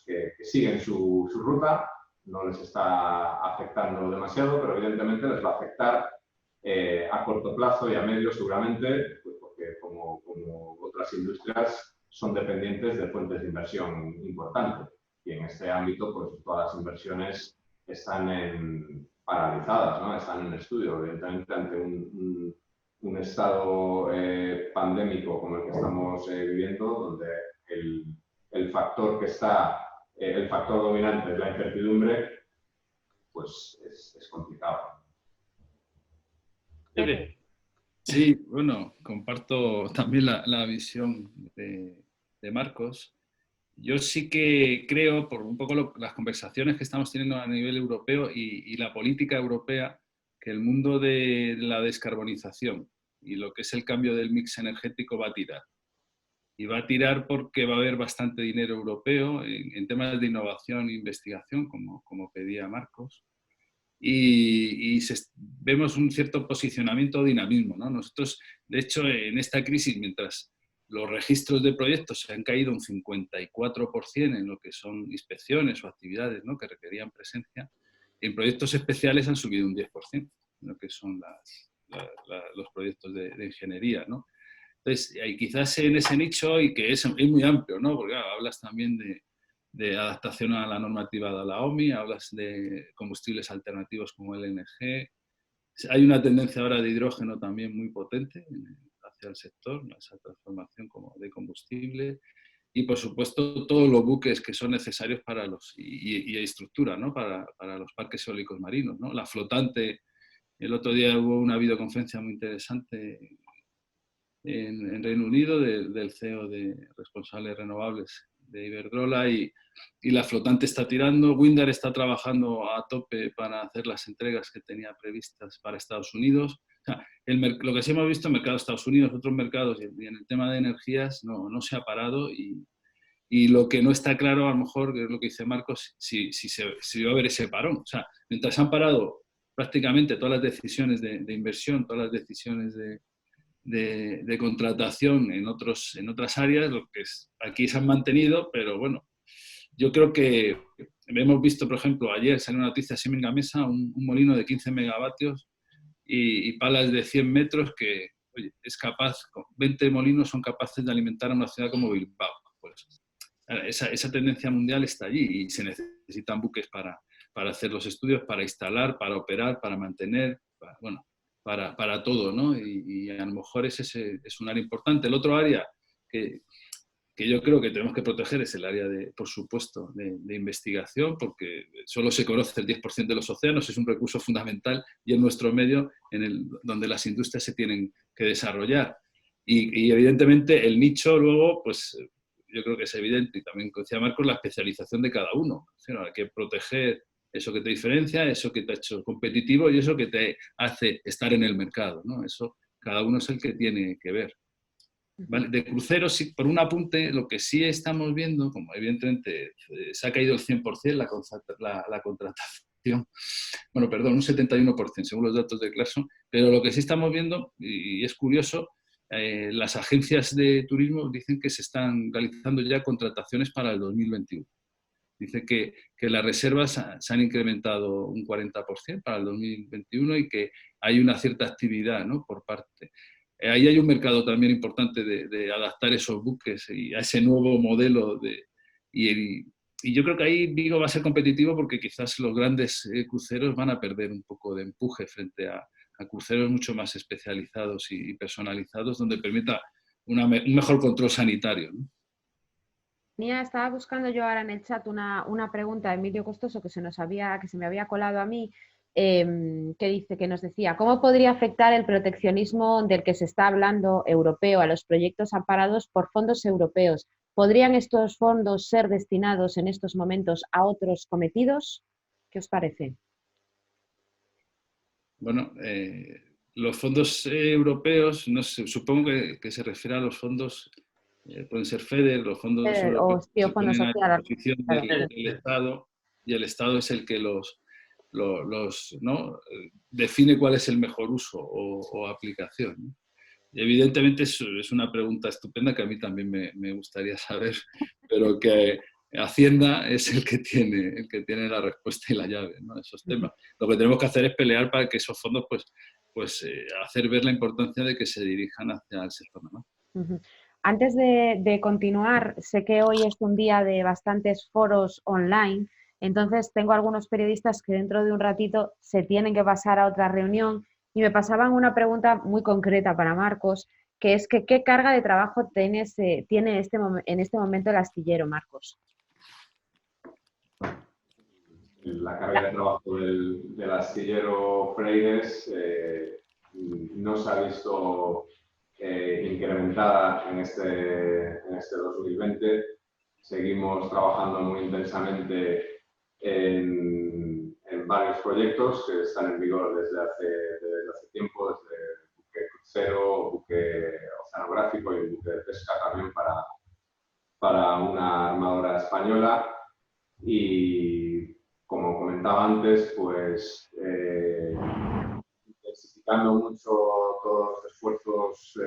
que siguen su ruta, no les está afectando demasiado, pero evidentemente les va a afectar a corto plazo y a medio seguramente, pues porque como otras industrias son dependientes de fuentes de inversión importantes. Y en este ámbito, pues todas las inversiones están paralizadas, ¿no? Están en estudio, evidentemente, ante un estado pandémico como el que estamos viviendo, donde el factor dominante es la incertidumbre, pues es complicado. Sí, bueno, comparto también la visión de Marcos. Yo sí que creo, por un poco las conversaciones que estamos teniendo a nivel europeo y la política europea, que el mundo de la descarbonización y lo que es el cambio del mix energético va a tirar. Y va a tirar porque va a haber bastante dinero europeo en temas de innovación e investigación, como pedía Marcos. Y vemos un cierto posicionamiento o dinamismo, ¿no? Nosotros, de hecho, en esta crisis, mientras los registros de proyectos se han caído un 54% en lo que son inspecciones o actividades, ¿no?, que requerían presencia, en proyectos especiales han subido un 10%, en lo que son los proyectos de ingeniería, ¿no? Entonces, quizás en ese nicho, y que es muy amplio, ¿no? Porque claro, hablas también de adaptación a la normativa de la OMI, hablas de combustibles alternativos como el LNG. Hay una tendencia ahora de hidrógeno también muy potente hacia el sector, ¿no?, esa transformación como de combustible. Y, por supuesto, todos los buques que son necesarios para y estructura, ¿no?, para los parques eólicos marinos, ¿no? La flotante, el otro día hubo una videoconferencia muy interesante en Reino Unido del CEO de Responsables Renovables de Iberdrola, y la flotante está tirando. Windar está trabajando a tope para hacer las entregas que tenía previstas para Estados Unidos. O sea, lo que sí hemos visto en el mercado de Estados Unidos, otros mercados, y en el tema de energías no se ha parado, y lo que no está claro, a lo mejor, que es lo que dice Marcos, si va a haber ese parón. O sea, mientras han parado prácticamente todas las decisiones de inversión, todas las decisiones de contratación en otras áreas, lo que aquí se han mantenido, pero bueno, yo creo que hemos visto, por ejemplo, ayer salió una noticia así en Gamesa, un molino de 15 megavatios y palas de 100 metros que, oye, es capaz, 20 molinos son capaces de alimentar a una ciudad como Bilbao. Pues, esa tendencia mundial está allí y se necesitan buques para hacer los estudios, para instalar, para operar, para mantener, para todo, ¿no? Y a lo mejor ese es un área importante. El otro área que yo creo que tenemos que proteger es el área, por supuesto, de investigación, porque solo se conoce el 10% de los océanos, es un recurso fundamental y es nuestro medio donde las industrias se tienen que desarrollar. Y evidentemente el nicho luego, pues yo creo que es evidente, y también decía Marcos, la especialización de cada uno. Hay que proteger eso que te diferencia, eso que te ha hecho competitivo y eso que te hace estar en el mercado, ¿no? Eso cada uno es el que tiene que ver. ¿Vale? De cruceros, sí, por un apunte, lo que sí estamos viendo, como evidentemente se ha caído el 100% la contratación, bueno, perdón, un 71% según los datos de Clarkson, pero lo que sí estamos viendo, y es curioso, las agencias de turismo dicen que se están realizando ya contrataciones para el 2021. Dice que las reservas se han incrementado un 40% para el 2021 y que hay una cierta actividad, ¿no?, por parte. Ahí hay un mercado también importante de adaptar esos buques y a ese nuevo modelo. Y yo creo que ahí Vigo va a ser competitivo porque quizás los grandes cruceros van a perder un poco de empuje frente a cruceros mucho más especializados y personalizados, donde permita un mejor control sanitario, ¿no? Estaba buscando yo ahora en el chat una pregunta de Emilio Costoso que se me había colado a mí, que nos decía, ¿cómo podría afectar el proteccionismo del que se está hablando europeo a los proyectos amparados por fondos europeos? ¿Podrían estos fondos ser destinados en estos momentos a otros cometidos? ¿Qué os parece? Bueno, los fondos europeos, no sé, supongo que se refiere a los fondos, pueden ser FEDER, los fondos europeos que se fondos ponen a sociales. disposición del Estado, y el Estado es el que ¿no?, define cuál es el mejor uso o aplicación, ¿no? Y evidentemente es una pregunta estupenda que a mí también me gustaría saber, pero que Hacienda es el que tiene la respuesta y la llave, ¿no?, a esos temas. Lo que tenemos que hacer es pelear para que esos fondos, hacer ver la importancia de que se dirijan hacia el sector, ¿no? Antes de continuar, sé que hoy es un día de bastantes foros online, entonces tengo algunos periodistas que dentro de un ratito se tienen que pasar a otra reunión y me pasaban una pregunta muy concreta para Marcos, que es que ¿qué carga de trabajo tiene en este momento el astillero, Marcos? La carga de trabajo del astillero Freyres no se ha visto incrementada en este 2020. Seguimos trabajando muy intensamente en varios proyectos que están en vigor desde hace tiempo, desde buque crucero, buque oceanográfico y buque de pesca también para una armadora española. Y como comentaba antes, pues intensificando mucho todos los esfuerzos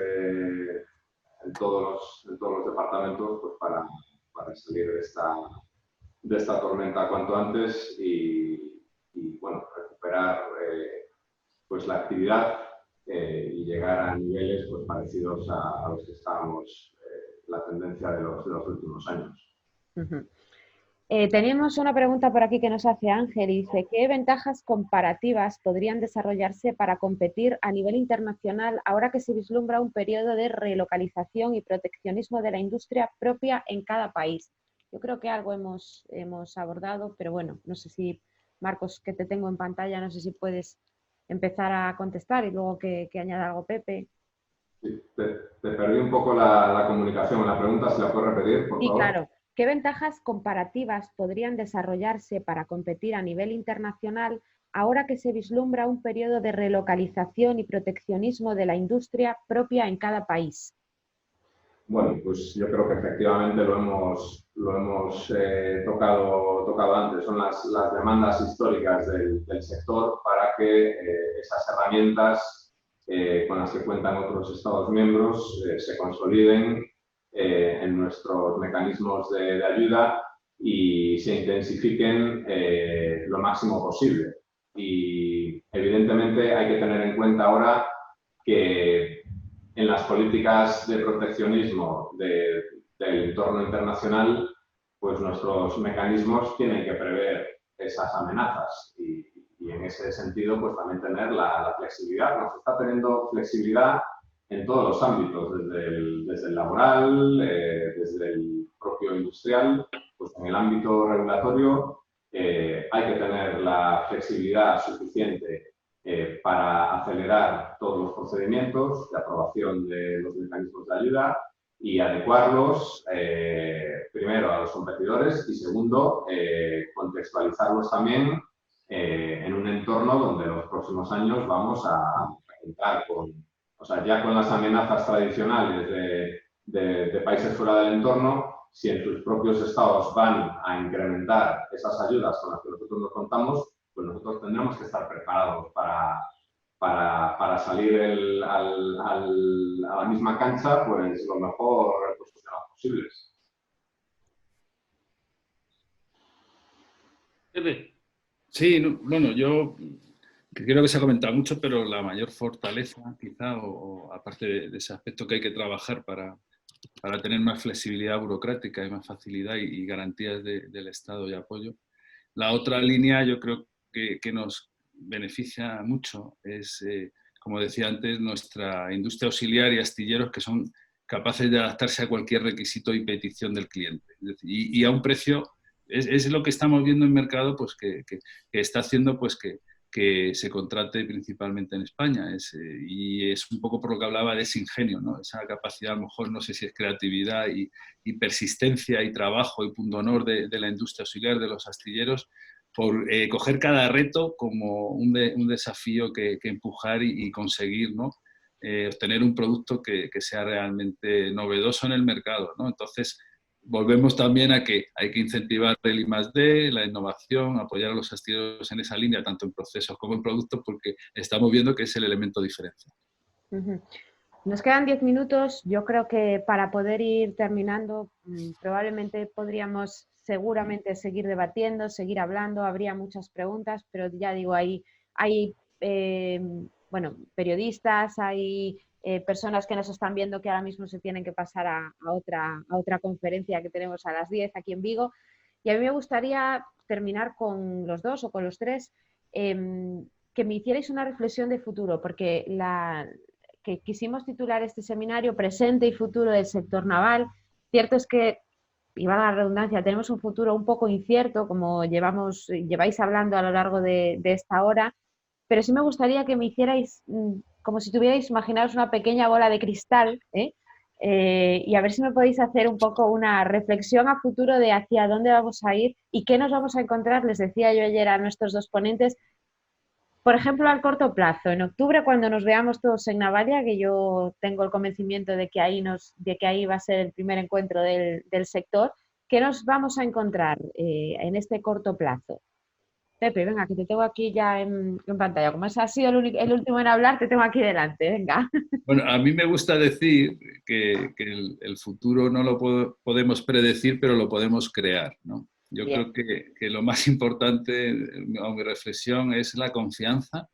en todos los departamentos pues para salir de esta tormenta cuanto antes y bueno, recuperar pues la actividad y llegar a niveles pues parecidos a los que estábamos la tendencia de los últimos años. Uh-huh. Tenemos una pregunta por aquí que nos hace Ángel y dice, ¿qué ventajas comparativas podrían desarrollarse para competir a nivel internacional ahora que se vislumbra un periodo de relocalización y proteccionismo de la industria propia en cada país? Yo creo que algo hemos abordado, pero bueno, no sé si, Marcos, que te tengo en pantalla, no sé si puedes empezar a contestar y luego que añada algo Pepe. Sí, te perdí un poco la comunicación. La pregunta, ¿se la puedes repetir, por favor? Sí, claro. ¿Qué ventajas comparativas podrían desarrollarse para competir a nivel internacional ahora que se vislumbra un periodo de relocalización y proteccionismo de la industria propia en cada país? Bueno, pues yo creo que efectivamente lo hemos tocado antes. Son las demandas históricas del sector para que esas herramientas con las que cuentan otros Estados miembros se consoliden en nuestros mecanismos de ayuda y se intensifiquen lo máximo posible. Y evidentemente hay que tener en cuenta ahora que en las políticas de proteccionismo del entorno internacional, pues nuestros mecanismos tienen que prever esas amenazas y en ese sentido pues también tener la flexibilidad. Nos está teniendo flexibilidad en todos los ámbitos, desde el laboral, desde el propio industrial, pues en el ámbito regulatorio hay que tener la flexibilidad suficiente para acelerar todos los procedimientos de aprobación de los mecanismos de ayuda y adecuarlos primero a los competidores y segundo contextualizarlos también en un entorno donde en los próximos años vamos a entrar ya con las amenazas tradicionales de países fuera del entorno. Si en sus propios estados van a incrementar esas ayudas con las que nosotros nos contamos, pues nosotros tendremos que estar preparados para salir a la misma cancha pues lo mejor posibles. Pepe. Sí, bueno, yo creo que se ha comentado mucho, pero la mayor fortaleza quizá, o aparte de ese aspecto que hay que trabajar para tener más flexibilidad burocrática y más facilidad y garantías del Estado y apoyo. La otra línea yo creo que nos beneficia mucho es, como decía antes, nuestra industria auxiliar y astilleros que son capaces de adaptarse a cualquier requisito y petición del cliente. Es decir, y a un precio, es lo que estamos viendo en mercado, pues que está haciendo pues que se contrate principalmente en España. Y es un poco por lo que hablaba de ese ingenio, ¿no? Esa capacidad, a lo mejor, no sé si es creatividad y persistencia y trabajo y punto honor de la industria auxiliar, de los astilleros, por coger cada reto como un desafío que empujar y conseguir, ¿no? Obtener un producto que sea realmente novedoso en el mercado, ¿no? Entonces, volvemos también a que hay que incentivar el I+D, la innovación, apoyar a los astilleros en esa línea, tanto en procesos como en productos, porque estamos viendo que es el elemento diferencial. Uh-huh. Nos quedan 10 minutos. Yo creo que para poder ir terminando, probablemente podríamos seguramente seguir debatiendo, seguir hablando, habría muchas preguntas, pero ya digo, hay periodistas, hay personas que nos están viendo que ahora mismo se tienen que pasar a otra conferencia que tenemos a las 10 aquí en Vigo. Y a mí me gustaría terminar con los dos o con los tres, que me hicierais una reflexión de futuro, porque que quisimos titular este seminario Presente y Futuro del Sector Naval. Cierto es que, y valga la redundancia, tenemos un futuro un poco incierto, como lleváis hablando a lo largo de esta hora, pero sí me gustaría que me hicierais, como si tuvierais, imaginaros una pequeña bola de cristal, y a ver si me podéis hacer un poco una reflexión a futuro de hacia dónde vamos a ir y qué nos vamos a encontrar. Les decía yo ayer a nuestros dos ponentes, por ejemplo, al corto plazo, en octubre, cuando nos veamos todos en Navalia, que yo tengo el convencimiento de que ahí va a ser el primer encuentro del sector, ¿qué nos vamos a encontrar en este corto plazo? Pepe, venga, que te tengo aquí ya en pantalla. Como has sido el último en hablar, te tengo aquí delante, venga. Bueno, a mí me gusta decir que el futuro no lo podemos predecir, pero lo podemos crear, ¿no? Yo Bien. creo que lo más importante, a mi reflexión, es la confianza,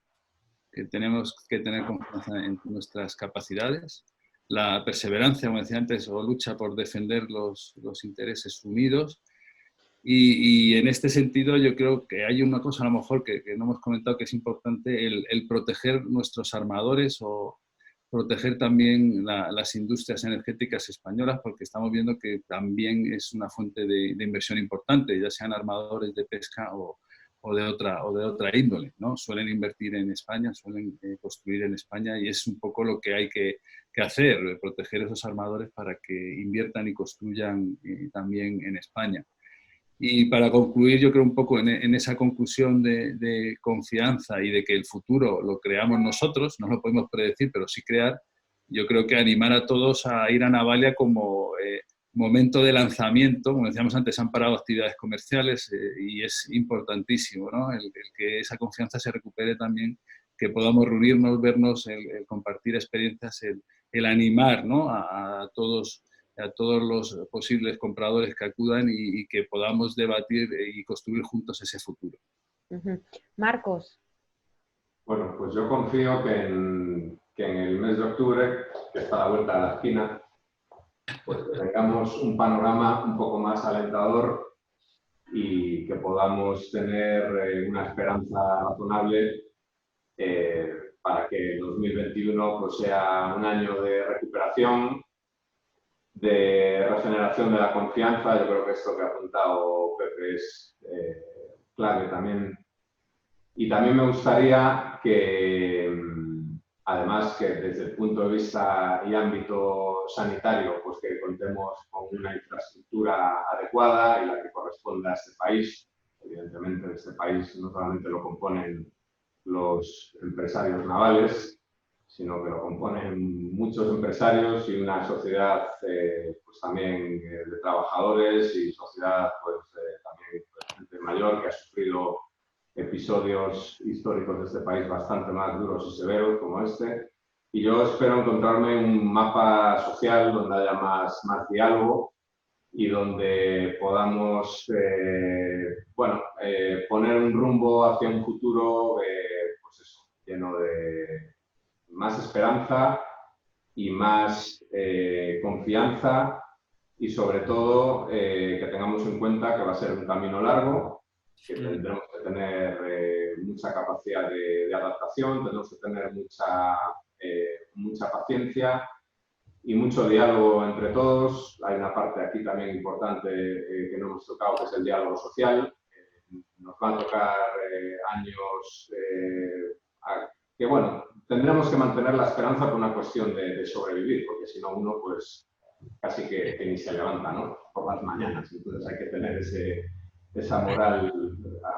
que tenemos que tener confianza en nuestras capacidades, la perseverancia, como decía antes, o lucha por defender los intereses unidos. Y en este sentido yo creo que hay una cosa a lo mejor que no hemos comentado que es importante, el proteger nuestros armadores o proteger también las industrias energéticas españolas, porque estamos viendo que también es una fuente de inversión importante, ya sean armadores de pesca o de otra índole, ¿no? Suelen invertir en España, suelen construir en España y es un poco lo que hay que hacer, proteger esos armadores para que inviertan y construyan también en España. Y para concluir, yo creo un poco en esa conclusión de confianza y de que el futuro lo creamos nosotros, no lo podemos predecir, pero sí crear, yo creo que animar a todos a ir a Navalia como momento de lanzamiento. Como decíamos antes, han parado actividades comerciales y es importantísimo, ¿no? El que esa confianza se recupere también, que podamos reunirnos, vernos, el compartir experiencias, el animar, ¿no? a todos los posibles compradores que acudan y que podamos debatir y construir juntos ese futuro. Marcos. Bueno, pues yo confío que en el mes de octubre, que está a la vuelta de la esquina, pues que tengamos un panorama un poco más alentador y que podamos tener una esperanza razonable para que el 2021 pues, sea un año de recuperación, de regeneración de la confianza. Yo creo que esto que ha apuntado Pepe es clave también. Y también me gustaría que, además, que desde el punto de vista y ámbito sanitario, pues que contemos con una infraestructura adecuada y la que corresponda a este país. Evidentemente, este país no solamente lo componen los empresarios navales, sino que lo componen muchos empresarios y una sociedad pues también de trabajadores y sociedad pues también de gente mayor que ha sufrido episodios históricos de este país bastante más duros y severos como este. Y yo espero encontrarme un mapa social donde haya más diálogo y donde podamos poner un rumbo hacia un futuro pues eso, lleno de más esperanza y más confianza y sobre todo que tengamos en cuenta que va a ser un camino largo, que tendremos que tener mucha capacidad de adaptación, tenemos que tener mucha paciencia y mucho diálogo entre todos. Hay una parte aquí también importante que no hemos tocado, que es el diálogo social. Nos van a tocar años que, bueno, tendremos que mantener la esperanza por una cuestión de sobrevivir, porque si no uno, pues, casi que ni se levanta, ¿no? Por las mañanas. Entonces hay que tener esa moral.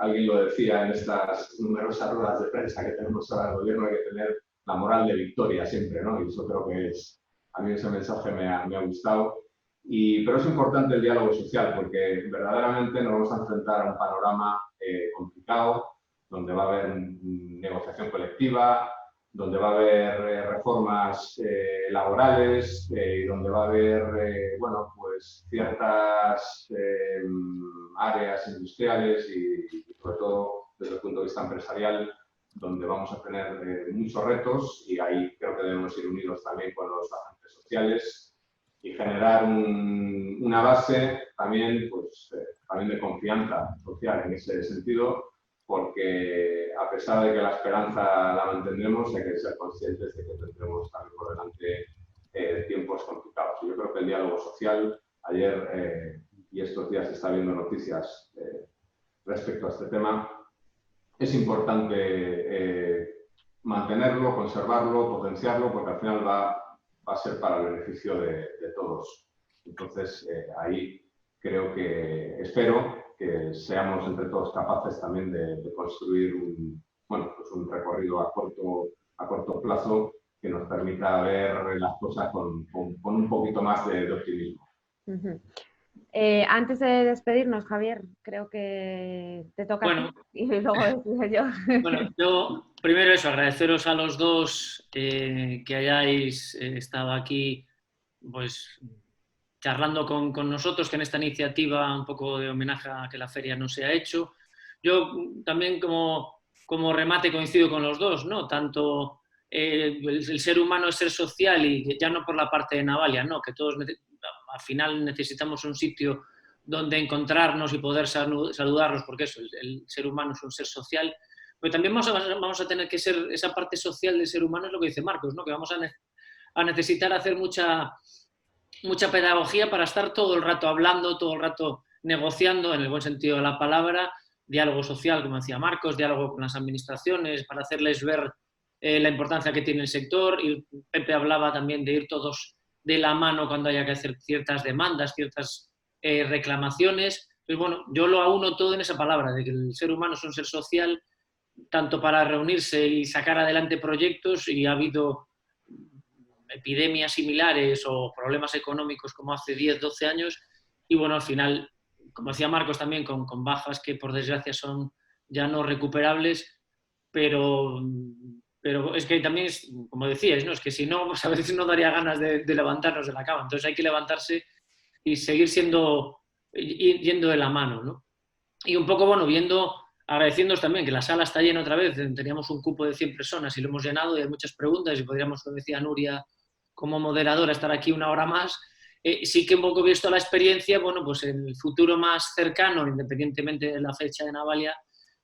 Alguien lo decía en estas numerosas ruedas de prensa que tenemos ahora del gobierno, hay que tener la moral de victoria siempre, ¿no? Y eso creo que es, a mí ese mensaje me ha gustado. Pero es importante el diálogo social, porque verdaderamente nos vamos a enfrentar a un panorama complicado, donde va a haber negociación colectiva, donde va a haber reformas laborales y donde va a haber pues ciertas áreas industriales y sobre todo desde el punto de vista empresarial, donde vamos a tener muchos retos y ahí creo que debemos ir unidos también con los agentes sociales y generar una base también, pues, también de confianza social en ese sentido, porque a pesar de que la esperanza la mantendremos, hay que ser conscientes de que tendremos también por delante tiempos complicados. Yo creo que el diálogo social, ayer y estos días se está viendo noticias respecto a este tema, es importante mantenerlo, conservarlo, potenciarlo, porque al final va va a ser para el beneficio de todos. Entonces, ahí creo que, espero que seamos entre todos capaces también de construir un recorrido a corto plazo que nos permita ver las cosas con un poquito más de optimismo. Uh-huh. Antes de despedirnos, Javier, creo que te toca a ti y luego decido yo. Bueno, yo primero eso, agradeceros a los dos que hayáis estado aquí pues charlando con nosotros, que en esta iniciativa un poco de homenaje a que la feria no se ha hecho. Yo también como remate coincido con los dos, ¿no? Tanto el ser humano es ser social y ya no por la parte de Navalia, ¿no? Que todos al final necesitamos un sitio donde encontrarnos y poder saludarnos, porque eso, el ser humano es un ser social. Pero también vamos a tener que ser, esa parte social del ser humano es lo que dice Marcos, ¿no? Que vamos a necesitar hacer mucha pedagogía para estar todo el rato hablando, todo el rato negociando, en el buen sentido de la palabra, diálogo social, como decía Marcos, diálogo con las administraciones, para hacerles ver la importancia que tiene el sector. Y Pepe hablaba también de ir todos de la mano cuando haya que hacer ciertas demandas, ciertas reclamaciones. Pues bueno, yo lo auno todo en esa palabra, de que el ser humano es un ser social, tanto para reunirse y sacar adelante proyectos, y ha habido epidemias similares o problemas económicos como hace 10, 12 años, y bueno, al final, como decía Marcos también, con bajas que por desgracia son ya no recuperables, pero es que también, como decíais, ¿no? Es que si no, pues a veces no daría ganas de levantarnos de la cama, entonces hay que levantarse y seguir yendo de la mano, ¿no? Y un poco, bueno, agradeciéndoos también que la sala está llena otra vez, teníamos un cupo de 100 personas y lo hemos llenado y hay muchas preguntas y podríamos, como decía Nuria, como moderadora, estar aquí una hora más. Sí que un poco visto la experiencia, bueno, pues en el futuro más cercano, independientemente de la fecha de Navalia,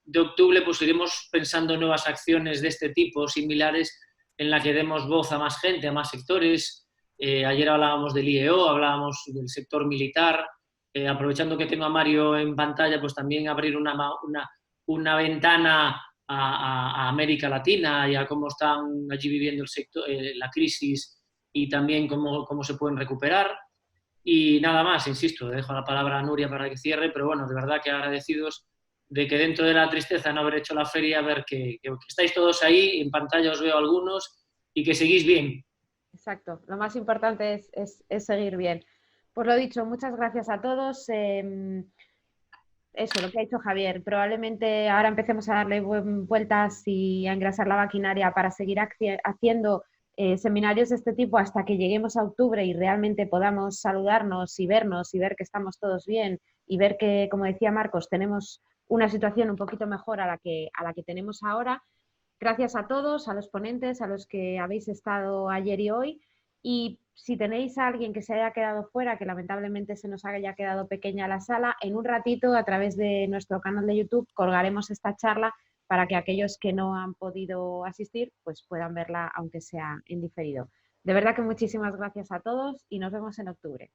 de octubre, pues iremos pensando en nuevas acciones de este tipo, similares, en la que demos voz a más gente, a más sectores. Ayer hablábamos del IEO, hablábamos del sector militar. Aprovechando que tengo a Mario en pantalla, pues también abrir una ventana a América Latina y a cómo están allí viviendo el sector, la crisis, y también cómo se pueden recuperar. Y nada más, insisto, dejo la palabra a Nuria para que cierre, pero bueno, de verdad que agradecidos de que dentro de la tristeza no haber hecho la feria, ver que estáis todos ahí, en pantalla os veo algunos, y que seguís bien. Exacto, lo más importante es seguir bien. Pues lo dicho, muchas gracias a todos. Eso, lo que ha dicho Javier, probablemente ahora empecemos a darle vueltas y a engrasar la maquinaria para seguir haciendo seminarios de este tipo hasta que lleguemos a octubre y realmente podamos saludarnos y vernos y ver que estamos todos bien y ver que, como decía Marcos, tenemos una situación un poquito mejor a la que tenemos ahora. Gracias a todos, a los ponentes, a los que habéis estado ayer y hoy. Y si tenéis a alguien que se haya quedado fuera, que lamentablemente se nos haya quedado pequeña la sala, en un ratito a través de nuestro canal de YouTube colgaremos esta charla para que aquellos que no han podido asistir pues puedan verla aunque sea en diferido. De verdad que muchísimas gracias a todos y nos vemos en octubre.